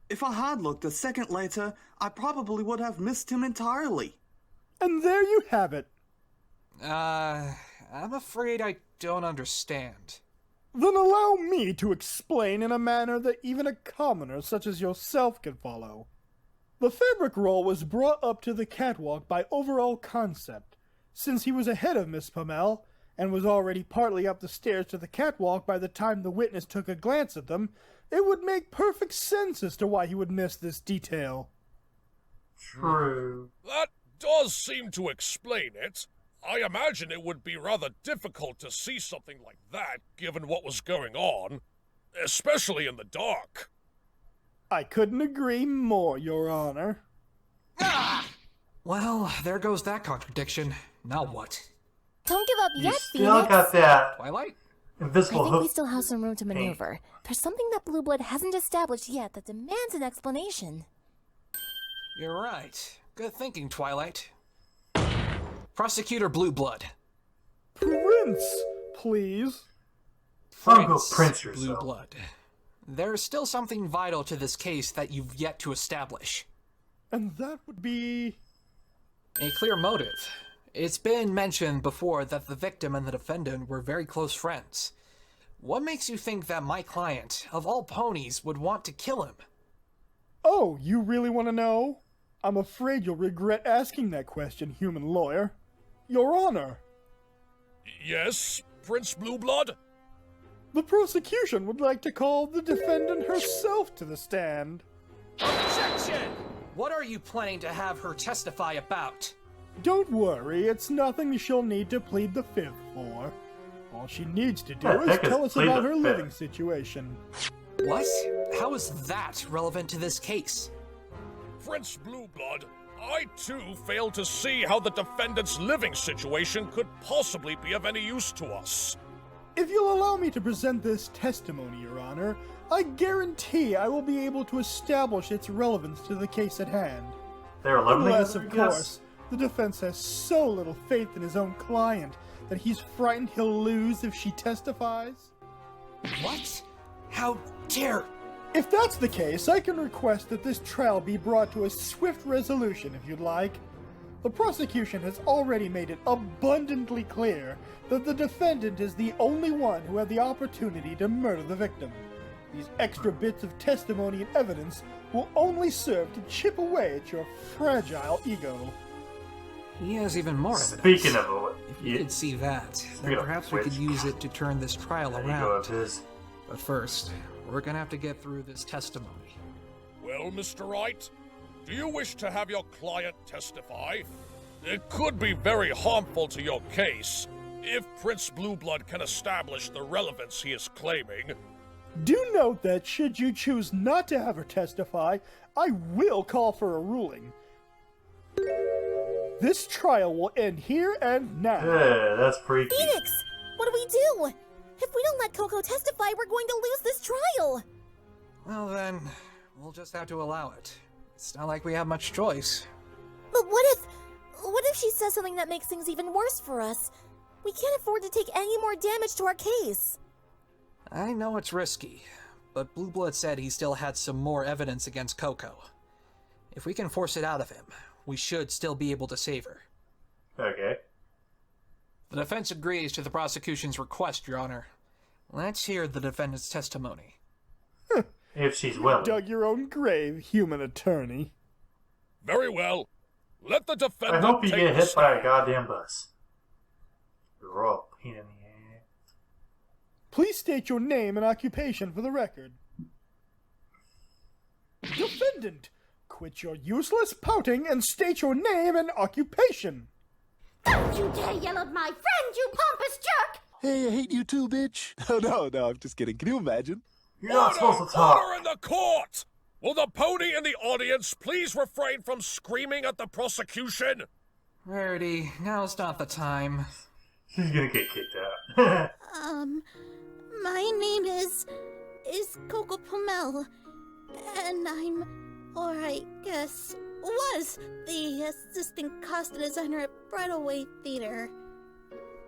If I had looked a second later, I probably would have missed him entirely. And there you have it. I'm afraid I don't understand. Then allow me to explain in a manner that even a commoner such as yourself can follow. The fabric roll was brought up to the catwalk by overall concept. Since he was ahead of Miss Pommel, and was already partly up the stairs to the catwalk by the time the witness took a glance at them, it would make perfect sense as to why he would miss this detail. True. That does seem to explain it. I imagine it would be rather difficult to see something like that, given what was going on, especially in the dark. I couldn't agree more, Your Honor. Well, there goes that contradiction. Now what? Don't give up You yet, still Phoenix. got that Twilight? invisible I think we hook. still have some room to maneuver. There's something that Blue Blood hasn't established yet that demands an explanation. You're right. Good thinking, Twilight. Prosecutor Blue Blood. Prince, please. Go Prince Blue yourself. Blood. There's still something vital to this case that you've yet to establish. And that would be... A clear motive. It's been mentioned before that the victim and the defendant were very close friends. What makes you think that my client, of all ponies, would want to kill him? Oh, you really want to know? I'm afraid you'll regret asking that question, human lawyer. Your Honor. Yes, Prince Blueblood? The prosecution would like to call the defendant herself to the stand. Objection! What are you planning to have her testify about? Don't worry, it's nothing she'll need to plead the fifth for. All she needs to do Yeah, is heck is tell us plead about the her fifth. living situation. What? How is that relevant to this case? Prince Blueblood, I too fail to see how the defendant's living situation could possibly be of any use to us. If you'll allow me to present this testimony, Your Honor, I guarantee I will be able to establish its relevance to the case at hand. They're eliminating Unless, them, of I guess? course, the defense has so little faith in his own client that he's frightened he'll lose if she testifies. What? How dare... If that's the case, I can request that this trial be brought to a swift resolution if you'd like. The prosecution has already made it abundantly clear that the defendant is the only one who had the opportunity to murder the victim. These extra bits of testimony and evidence will only serve to chip away at your fragile ego. He has even more evidence. Speaking of If you could see that, then Speaking of perhaps we could which, use it to turn this trial ego around. of his. But first, we're gonna have to get through this testimony. Well, Mr. Wright, do you wish to have your client testify? It could be very harmful to your case if Prince Blueblood can establish the relevance he is claiming. Do note that should you choose not to have her testify, I will call for a ruling. This trial will end here and now. Yeah, that's freaky. Phoenix! What do we do? If we don't let Coco testify, we're going to lose this trial. Well then, we'll just have to allow it. It's not like we have much choice. But what if she says something that makes things even worse for us? We can't afford to take any more damage to our case. I know it's risky, but Blue Blood said he still had some more evidence against Coco. If we can force it out of him, we should still be able to save her. Okay. The defense agrees to the prosecution's request, Your Honor. Let's hear the defendant's testimony. If she's willing. Dug your own grave, human attorney. Very well. Let the defendant I hope you take get the hit by a stand. goddamn bus. You're all pain in the ass. Please state your name and occupation for the record. Defendant, quit your useless pouting and state your name and occupation. Don't you dare yell at my friend, you pompous jerk! Hey, I hate you too, bitch. Oh, no, I'm just kidding. Can you imagine? You're not supposed to talk. Order in the court! Will the pony in the audience please refrain from screaming at the prosecution? Rarity, now's not the time. She's gonna get kicked out. My name is Coco Pomel, and or I guess, was the assistant costume designer at Bridalway Theater.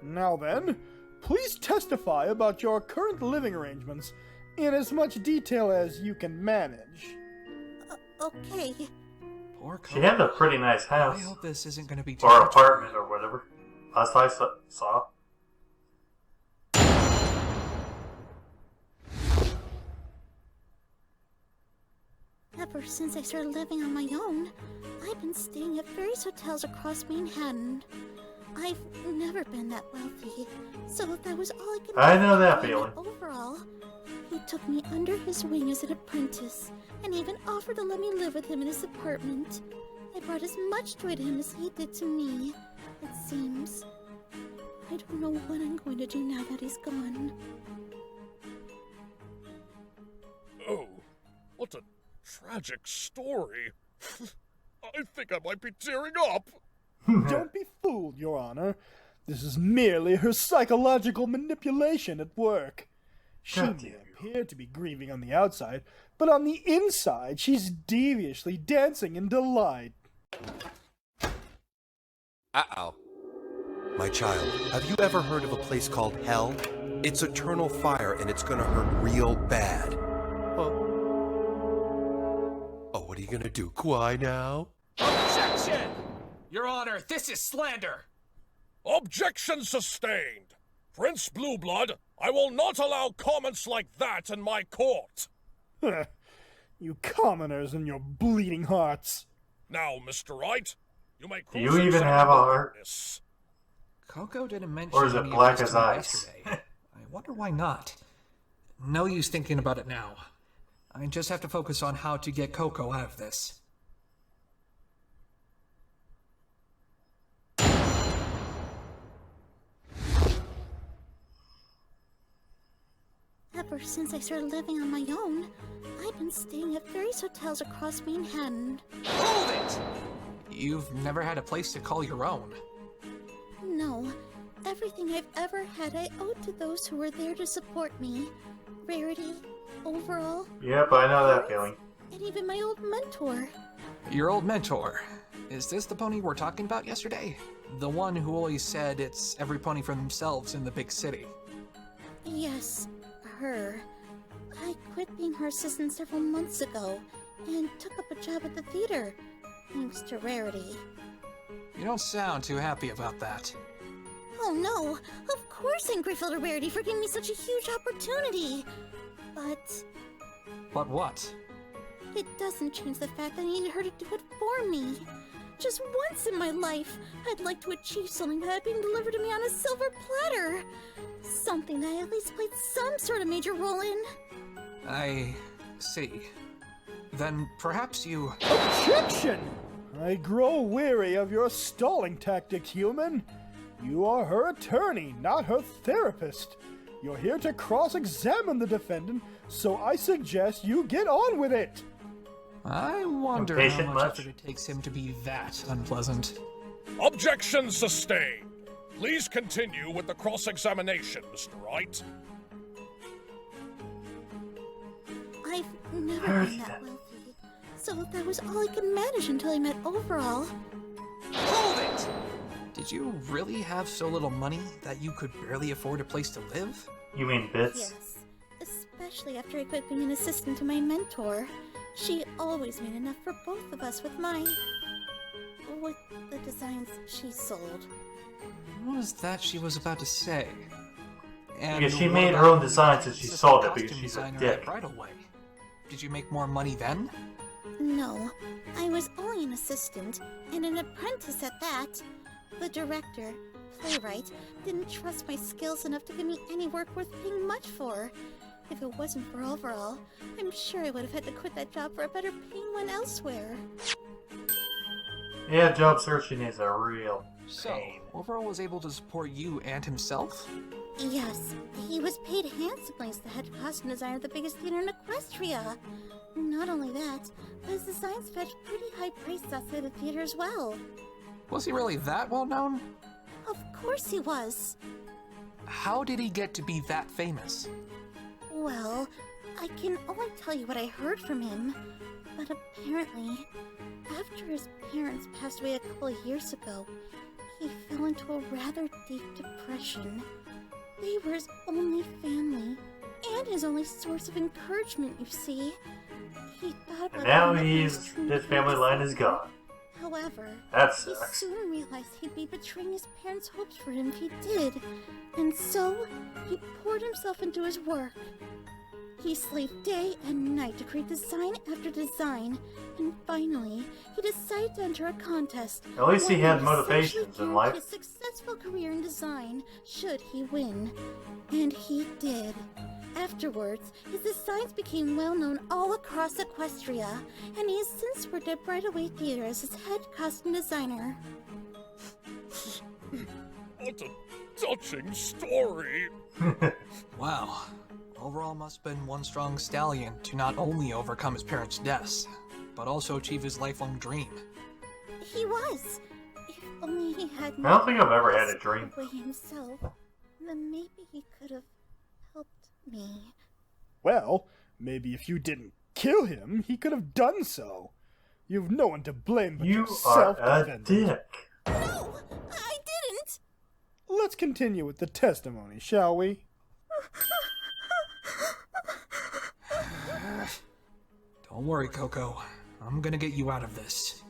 Now then, please testify about your current living arrangements in as much detail as you can manage. Okay. Poor Coco. She had a pretty nice house. I hope this isn't going to be too Or much. apartment or whatever. Last I saw. Ever since I started living on my own, I've been staying at various hotels across Manhattan. I've never been that wealthy, so that was all I could I know do. that feeling. Overall, he took me under his wing as an apprentice, and even offered to let me live with him in his apartment. I brought as much joy to him as he did to me, it seems. I don't know what I'm going to do now that he's gone. Oh, what a tragic story. I think I might be tearing up. Don't be fooled, Your Honor. This is merely her psychological manipulation at work. She may appear to be grieving on the outside, but on the inside, she's deviously dancing in delight. Uh-oh. My child, have you ever heard of a place called Hell? It's eternal fire, and it's gonna hurt real bad. Oh, what are you gonna do, cry now? Objection! Your Honor, this is slander! Objection sustained. Prince Blueblood, I will not allow comments like that in my court. You commoners and your bleeding hearts. Now, Mr. Wright, you may Do you even have a heart? Coco didn't mention Or is it any of black this as to me ice? yesterday. I wonder why not. No use thinking about it now. I just have to focus on how to get Coco out of this. Ever since I started living on my own, I've been staying at various hotels across Manhattan. Hold it! You've never had a place to call your own. No, everything I've ever had I owe to those who were there to support me. Rarity, Overall, Yep, I know that feeling. and even my old mentor. Your old mentor. Is this the pony we're talking about yesterday? The one who always said it's every pony for themselves in the big city. Yes, her. I quit being her assistant several months ago and took up a job at the theater, thanks to Rarity. You don't sound too happy about that. Oh no, of course I'm grateful to Rarity for giving me such a huge opportunity. But what? It doesn't change the fact that I needed her to do it for me. Just once in my life, I'd like to achieve something that had been delivered to me on a silver platter. Something that I at least played some sort of major role in. I see. Then perhaps you... Objection! I grow weary of your stalling tactics, human. You are her attorney, not her therapist. You're here to cross-examine the defendant, so I suggest you get on with it. I wonder how Impatient much much? effort it takes him to be that unpleasant. Objection sustained. Please continue with the cross-examination, Mr. Wright. I've never been that wealthy, so that was all I could manage until I met Overall. Hold it! Did you really have so little money that you could barely afford a place to live? You mean bits? Yes, especially after I quit being an assistant to my mentor. She always made enough for both of us with the designs she sold. What was that she was about to say? And Because she what made about her own the designs and she assistant sold it because costume she's a designer dick. at Bridalway? Did you make more money then? No, I was only an assistant, and an apprentice at that. The director, playwright, didn't trust my skills enough to give me any work worth paying much for. If it wasn't for Overall, I'm sure I would have had to quit that job for a better paying one elsewhere. Yeah, job searching is a real So, pain. Overall was able to support you and himself? Yes, he was paid handsomely as the head costume designer of the biggest theater in Equestria. Not only that, but his designs fetched pretty high prices outside the theater as well. Was he really that well known? Of course he was. How did he get to be that famous? Well, I can only tell you what I heard from him, but apparently, after his parents passed away a couple of years ago, he fell into a rather deep depression. They were his only family, and his only source of encouragement, you see. He thought about And now getting his married family line is gone. However, That he sucks. soon realized he'd be betraying his parents' hopes for him if he did, and so he poured himself into his work. He slaved day and night to create design after design, and finally, he decided to enter a contest. At least he one had that would motivations essentially in life. guarantee a successful career in design, should he win. And he did. Afterwards, his designs became well known all across Equestria, and he has since worked at Bridalway Theater as his head costume designer. What a touching story. Wow. Overall must have been one strong stallion to not only overcome his parents' deaths, but also achieve his lifelong dream. He was. If only he had I don't think I've ever had a dream. away himself, then maybe he could have helped me. Well, maybe if you didn't kill him, he could have done so. You've no one to blame but You yourself, are a defendant. dick. No, I didn't. Let's continue with the testimony, shall we? Don't worry, Coco. I'm gonna get you out of this.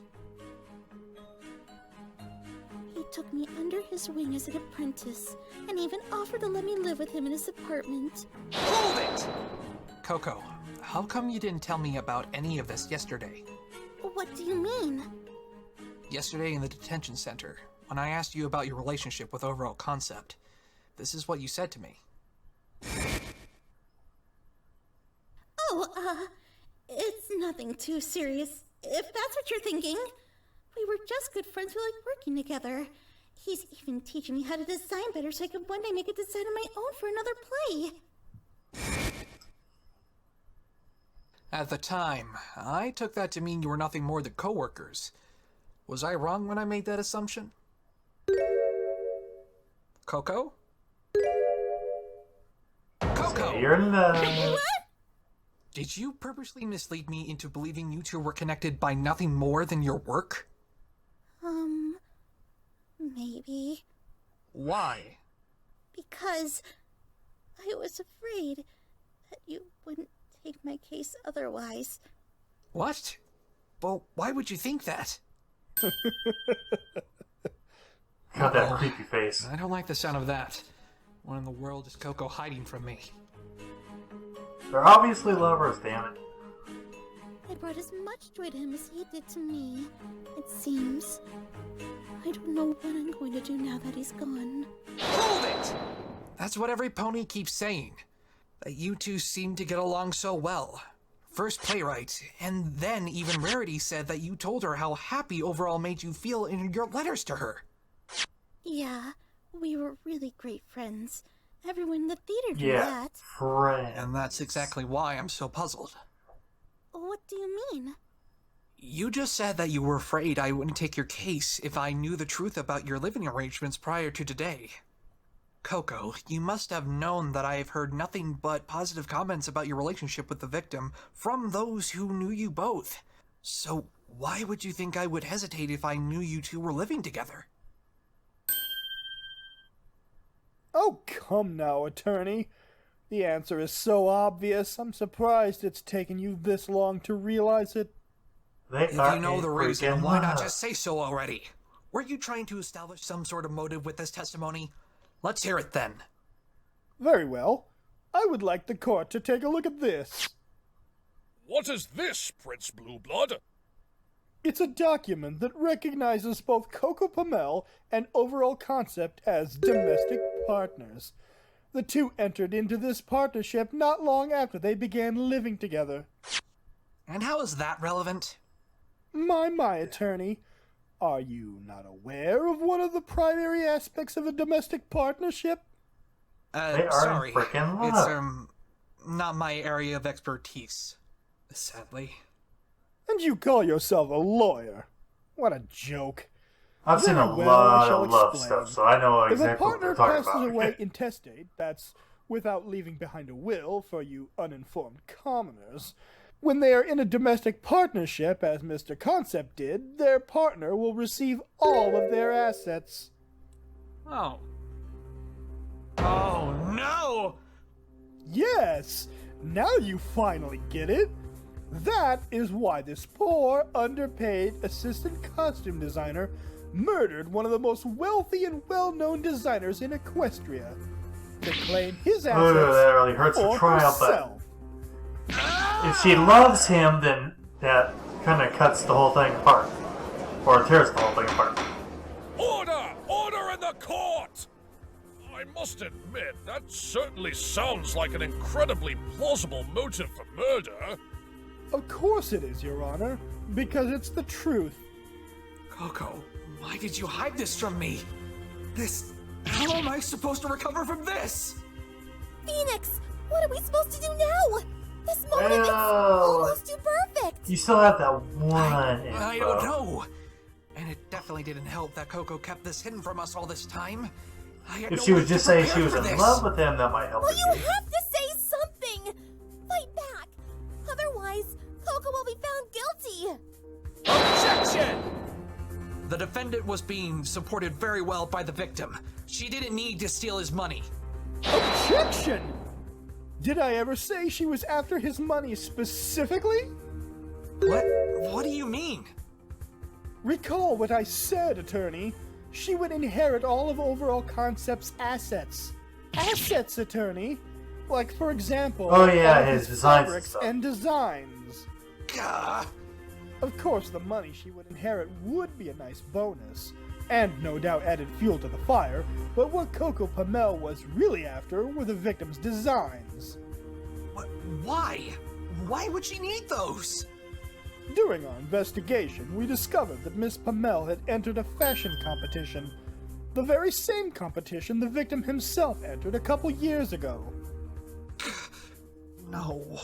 He took me under his wing as an apprentice, and even offered to let me live with him in his apartment. Hold it! Coco, how come you didn't tell me about any of this yesterday? What do you mean? Yesterday in the detention center, when I asked you about your relationship with Overall Concept, this is what you said to me. Oh, it's nothing too serious, if that's what you're thinking. We were just good friends who liked working together. He's even teaching me how to design better so I can one day make a design of my own for another play. At the time, I took that to mean you were nothing more than coworkers. Was I wrong when I made that assumption? Coco? Coco! You're in the... Did you purposely mislead me into believing you two were connected by nothing more than your work? Maybe. Why? Because I was afraid that you wouldn't take my case otherwise. What? Well, why would you think that? Got that creepy face. I don't like the sound of that. What in the world is Coco hiding from me? They're obviously lovers, damn it. I brought as much joy to him as he did to me, it seems. I don't know what I'm going to do now that he's gone. Hold it! That's what every pony keeps saying. That you two seem to get along so well. First Playwright, and then even Rarity said that you told her how happy Overall made you feel in your letters to her. Yeah, we were really great friends. Everyone in the theater knew Yeah, that. friends. And that's exactly why I'm so puzzled. What do you mean? You just said that you were afraid I wouldn't take your case if I knew the truth about your living arrangements prior to today. Coco, you must have known that I have heard nothing but positive comments about your relationship with the victim from those who knew you both. So why would you think I would hesitate if I knew you two were living together? Oh, come now, attorney. The answer is so obvious, I'm surprised it's taken you this long to realize it. If you know the reason, why not just say so already? Were you trying to establish some sort of motive with this testimony? Let's hear it then. Very well. I would like the court to take a look at this. What is this, Prince Blueblood? It's a document that recognizes both Coco Pamel and Overall Concept as domestic partners. The two entered into this partnership not long after they began living together. And how is that relevant? My attorney. Are you not aware of one of the primary aspects of a domestic partnership? They are Sorry. freaking It's, love. not my area of expertise, sadly. And you call yourself a lawyer? What a joke. I've seen a Very well, lot I shall of love explain. stuff, so I know If a exactly what partner they're talking passes about. away intestate, that's without leaving behind a will for you uninformed commoners, when they are in a domestic partnership, as Mr. Concept did, their partner will receive all of their assets. Oh. Oh, no! Yes! Now you finally get it! That is why this poor, underpaid assistant costume designer murdered one of the most wealthy and well-known designers in Equestria to claim his assets Ooh, that really hurts the for trial, herself. but if she loves him, then that kind of cuts the whole thing apart. Or tears the whole thing apart. Order! Order in the court! I must admit, that certainly sounds like an incredibly plausible motive for murder. Of course it is, Your Honor, because it's the truth. Coco, why did you hide this from me? How am I supposed to recover from this? Phoenix, what are we supposed to do now? This moment is Well, almost too perfect. You still have that one I info. don't know. And it definitely didn't help that Coco kept this hidden from us all this time. I had If no she way would just to say prepare she was for in this. love with him, that might help Well, her. you have to say something. Fight back. Otherwise, Coco will be found guilty. Objection! The defendant was being supported very well by the victim. She didn't need to steal his money. Objection! Did I ever say she was after his money specifically? What do you mean? Recall what I said, attorney. She would inherit all of Overall Concept's assets. Assets, attorney. Like, for example, Oh, yeah, all of his his designs and fabrics stuff. and designs. Gah. Of course, the money she would inherit would be a nice bonus, and no doubt added fuel to the fire, but what Coco Pamel was really after were the victim's designs. Why? Why would she need those? During our investigation, we discovered that Miss Pamel had entered a fashion competition. The very same competition the victim himself entered a couple years ago. No.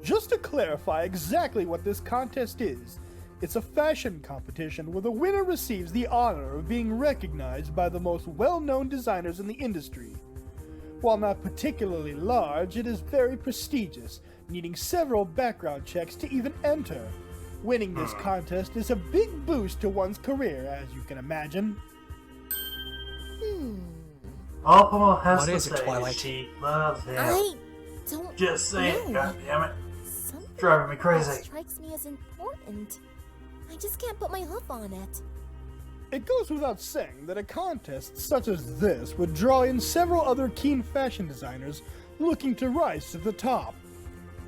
Just to clarify exactly what this contest is, it's a fashion competition where the winner receives the honor of being recognized by the most well-known designers in the industry. While not particularly large, it is very prestigious, needing several background checks to even enter. Winning this contest is a big boost to one's career, as you can imagine. All Pamela has What to is it, say Twilight? she loves him. I don't Just say it, know. goddammit. Something Driving me crazy. that strikes me as important. I just can't put my hoof on it. It goes without saying that a contest such as this would draw in several other keen fashion designers looking to rise to the top.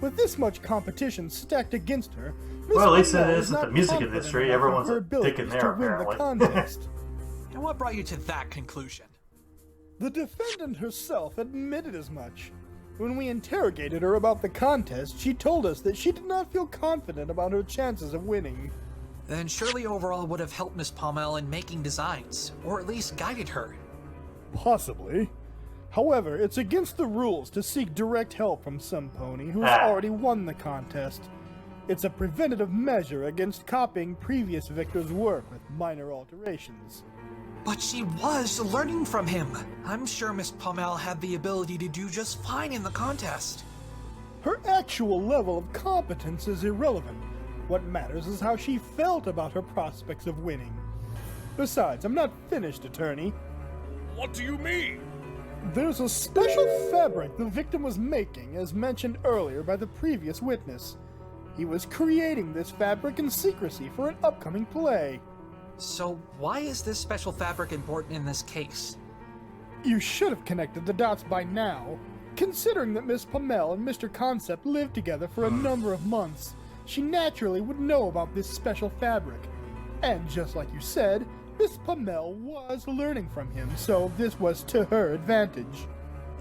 With this much competition stacked against her, Miss Well, at least it Pamel isn't not the music confident industry. enough in Everyone's her a dick in abilities there, to win the apparently. contest. And what brought you to that conclusion? The defendant herself admitted as much. When we interrogated her about the contest, she told us that she did not feel confident about her chances of winning. Then surely Overall would have helped Miss Pamel in making designs, or at least guided her. Possibly. However, it's against the rules to seek direct help from some pony who has Ah. already won the contest. It's a preventative measure against copying previous victors' work with minor alterations. But she was learning from him. I'm sure Miss Pommel had the ability to do just fine in the contest. Her actual level of competence is irrelevant. What matters is how she felt about her prospects of winning. Besides, I'm not finished, attorney. What do you mean? There's a special fabric the victim was making, as mentioned earlier by the previous witness. He was creating this fabric in secrecy for an upcoming play. So why is this special fabric important in this case? You should have connected the dots by now. Considering that Miss Pommel and Mr. Concept lived together for a number of months, she naturally would know about this special fabric. And just like you said, Miss Pommel was learning from him, so this was to her advantage.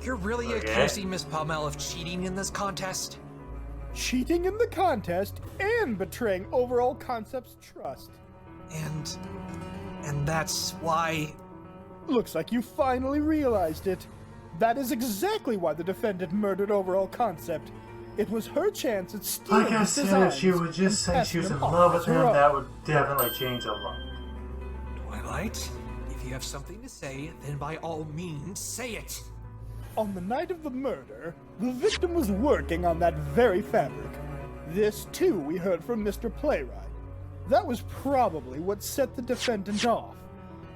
You're really accusing Miss Pommel of cheating in this contest? Cheating in the contest and betraying Overall Concept's trust. And that's why... Looks like you finally realized it. That is exactly why the defendant murdered Overall Concept. It was her chance at stealing Like I his said, designs if she would just say and she was in passing them love off with as her him, own. that would definitely change a lot. Twilight, if you have something to say, then by all means, say it. On the night of the murder, the victim was working on that very fabric. This, too, we heard from Mr. Playwright. That was probably what set the defendant off.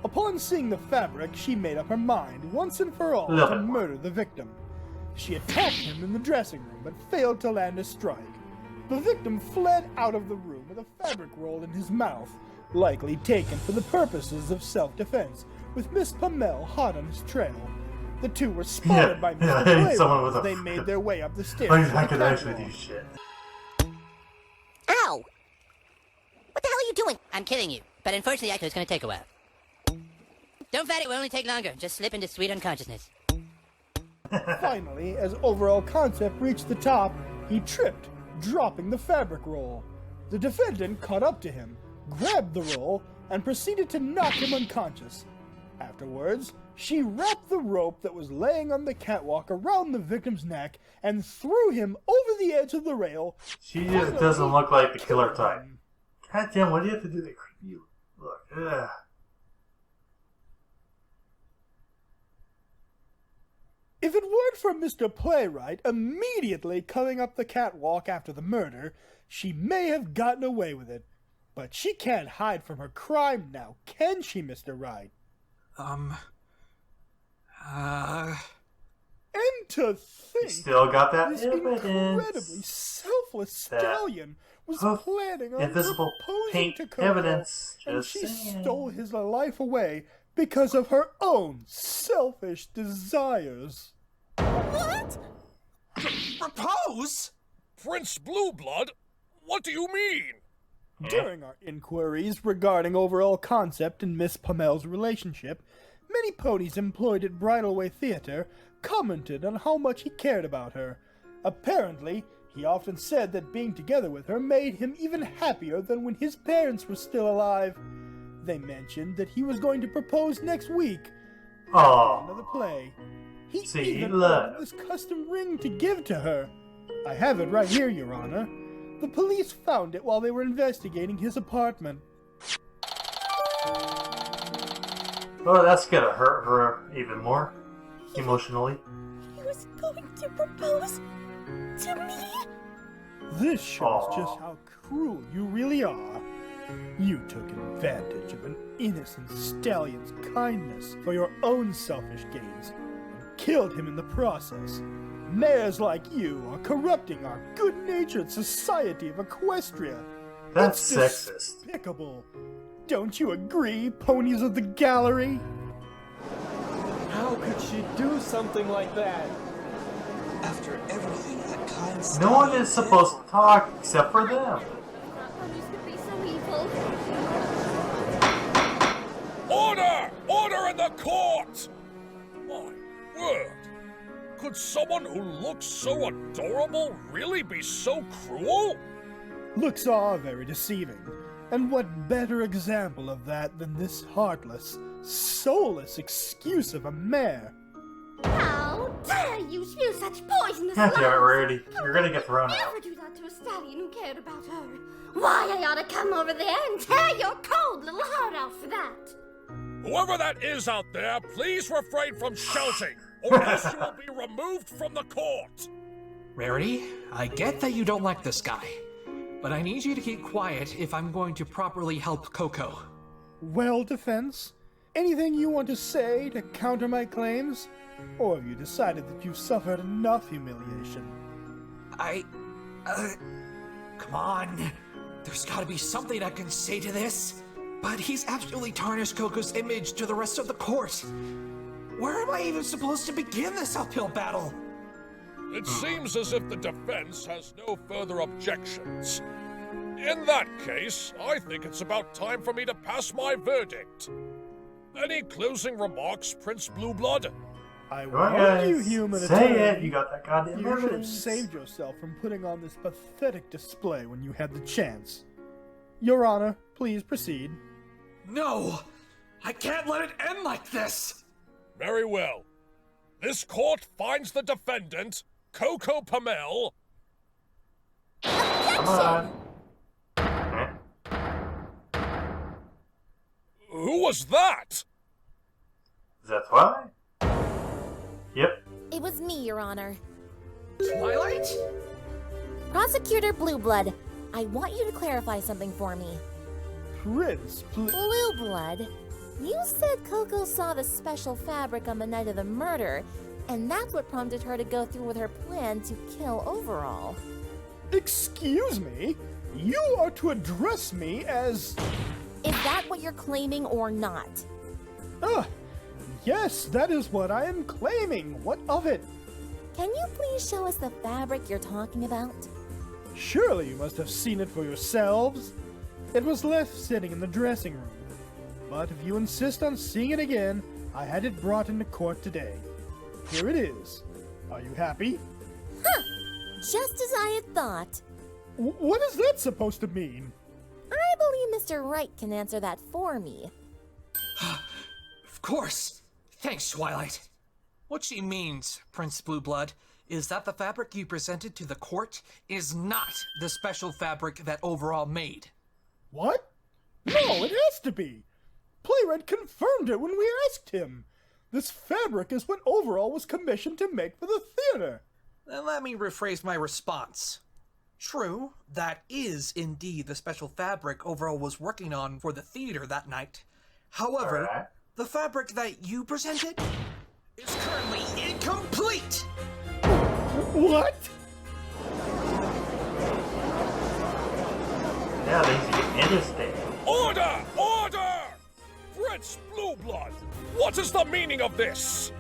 Upon seeing the fabric, she made up her mind, once and for all, to murder the victim. She attacked him in the dressing room, but failed to land a strike. The victim fled out of the room with a fabric roll in his mouth, likely taken for the purposes of self-defense, with Miss Pommel hot on his trail. The two were spotted by Mr. Playwright as they made their way up the stairs. I could actually do shit. Ow! What the hell are you doing? I'm killing you, but unfortunately, it's gonna take a while. Don't fight it, will only take longer. Just slip into sweet unconsciousness. Finally, as Overall Concept reached the top, he tripped, dropping the fabric roll. The defendant caught up to him, grabbed the roll, and proceeded to knock him unconscious. Afterwards, she wrapped the rope that was laying on the catwalk around the victim's neck and threw him over the edge of the rail. She just doesn't look like the killer type. God damn, why do you have to do that creepy look? Ugh. If it weren't for Mr. Playwright immediately coming up the catwalk after the murder, she may have gotten away with it. But she can't hide from her crime now, can she, Mr. Wright? And to think, still got that this evidence. incredibly selfless stallion was planning on invisible proposing paint to Coco, evidence. and Just she saying. stole his life away because of her own selfish desires. What? Propose? Prince Blueblood? What do you mean? During our inquiries regarding Overall Concept and Miss Pommel's relationship, many ponies employed at Bridalway Theater commented on how much he cared about her. Apparently, he often said that being together with her made him even happier than when his parents were still alive. They mentioned that he was going to propose next week at the end of the play. He even ordered this custom ring to give to her. I have it right here, Your Honor. The police found it while they were investigating his apartment. Oh, that's gonna hurt her even more emotionally. He was going to propose to me? This shows just how cruel you really are. You took advantage of an innocent stallion's kindness for your own selfish gains, and killed him in the process. Mayors like you are corrupting our good-natured society of Equestria. That's It's sexist. despicable. Don't you agree, ponies of the gallery? How could she do something like that? After everything that kind No one is supposed to talk except for them. Ponies could be so evil. Order! Order in the court! My word! Could someone who looks so adorable really be so cruel? Looks are very deceiving. And what better example of that than this heartless, soulless excuse of a mayor? How dare you spew such poisonous God damn it, lies? Rarity. You're gonna get thrown out. Never do that to a stallion who cared about her. Why, I ought to come over there and tear your cold little heart out for that. Whoever that is out there, please refrain from shouting, or else you will be removed from the court. Rarity, I get that you don't like this guy, but I need you to keep quiet if I'm going to properly help Coco. Well, Defense, anything you want to say to counter my claims? Or have you decided that you've suffered enough humiliation? Come on. There's gotta be something I can say to this. But he's absolutely tarnished Coco's image to the rest of the court. Where am I even supposed to begin this uphill battle? It seems as if the defense has no further objections. In that case, I think it's about time for me to pass my verdict. Any closing remarks, Prince Blueblood? I Come on, warned you, guys. human Say attorney. it. You got that goddamn You should have evidence. saved yourself from putting on this pathetic display when you had the chance. Your Honor, please proceed. No! I can't let it end like this! Very well. This court finds the defendant, Coco Pamel. Come on. Who was that? That's why? Yep. It was me, Your Honor. Twilight? Prosecutor Blueblood, I want you to clarify something for me. Prince Blueblood, you said Coco saw the special fabric on the night of the murder, and that's what prompted her to go through with her plan to kill Overall. Excuse me? You are to address me as... Is that what you're claiming or not? Yes, that is what I am claiming. What of it? Can you please show us the fabric you're talking about? Surely you must have seen it for yourselves. It was left sitting in the dressing room. But if you insist on seeing it again, I had it brought into court today. Here it is. Are you happy? Huh! Just as I had thought. What is that supposed to mean? I believe Mr. Wright can answer that for me. Of course. Thanks, Twilight. What she means, Prince Blueblood, is that the fabric you presented to the court is not the special fabric that Overall made. What? No, it has to be. Playwright confirmed it when we asked him. This fabric is what Overall was commissioned to make for the theater. Then let me rephrase my response. True, that is indeed the special fabric Overall was working on for the theater that night. However, the fabric that you presented is currently incomplete! What? Now things are getting interesting. Order! Order! Prince Blueblood, what is the meaning of this?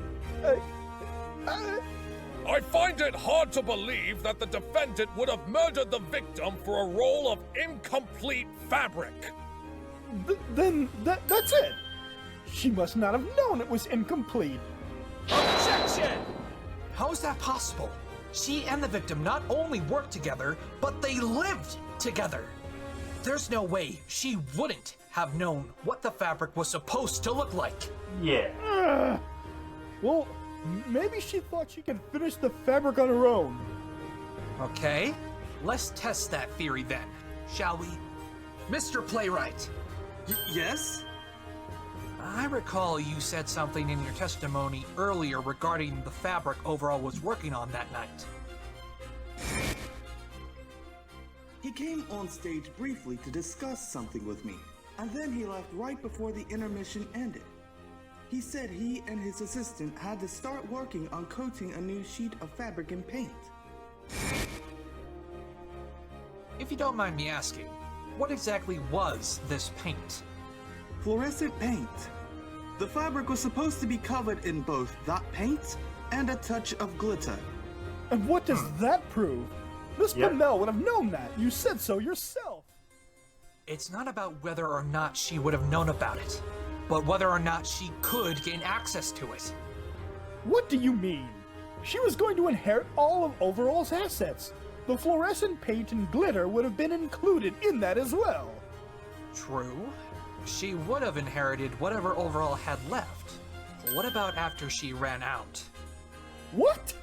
I find it hard to believe that the defendant would have murdered the victim for a roll of incomplete fabric. Then that's it. She must not have known it was incomplete. Objection! How is that possible? She and the victim not only worked together, but they lived together. There's no way she wouldn't have known what the fabric was supposed to look like. Yeah. Well, maybe she thought she could finish the fabric on her own. Okay, let's test that theory then, shall we? Mr. Playwright. Yes? I recall you said something in your testimony earlier regarding the fabric Overall was working on that night. He came on stage briefly to discuss something with me, and then he left right before the intermission ended. He said he and his assistant had to start working on coating a new sheet of fabric and paint. If you don't mind me asking, what exactly was this paint? Fluorescent paint. The fabric was supposed to be covered in both that paint and a touch of glitter. And what does that prove? Miss Pamel would have known that. You said so yourself. It's not about whether or not she would have known about it, but whether or not she could gain access to it. What do you mean? She was going to inherit all of Overall's assets. The fluorescent paint and glitter would have been included in that as well. True. She would have inherited whatever Overall had left. What about after she ran out? What?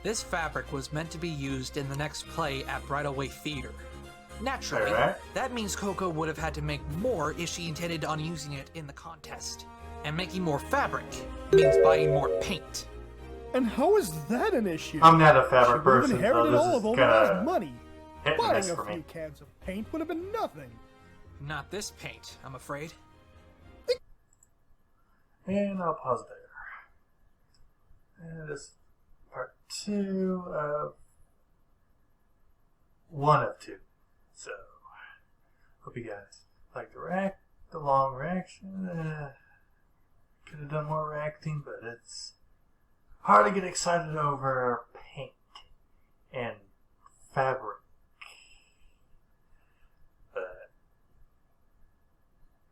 This fabric was meant to be used in the next play at Bridalway Theater. Naturally, Alright. that means Coco would have had to make more if she intended on using it in the contest. And making more fabric means buying more paint. And how is that an issue? I'm not a fabric She would have person, so inherited this all is of kinda Omar's money. hit and Buying miss a for few me. cans of paint would have been nothing. Not this paint, I'm afraid. And I'll pause there. And this is part 2 of 1 of 2. So, hope you guys like the long reaction. Could have done more reacting, but it's hard to get excited over paint and fabric. But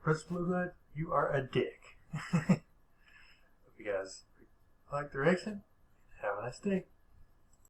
Prince Blueblood, you are a dick. Hope you guys like the reaction. Have a nice day.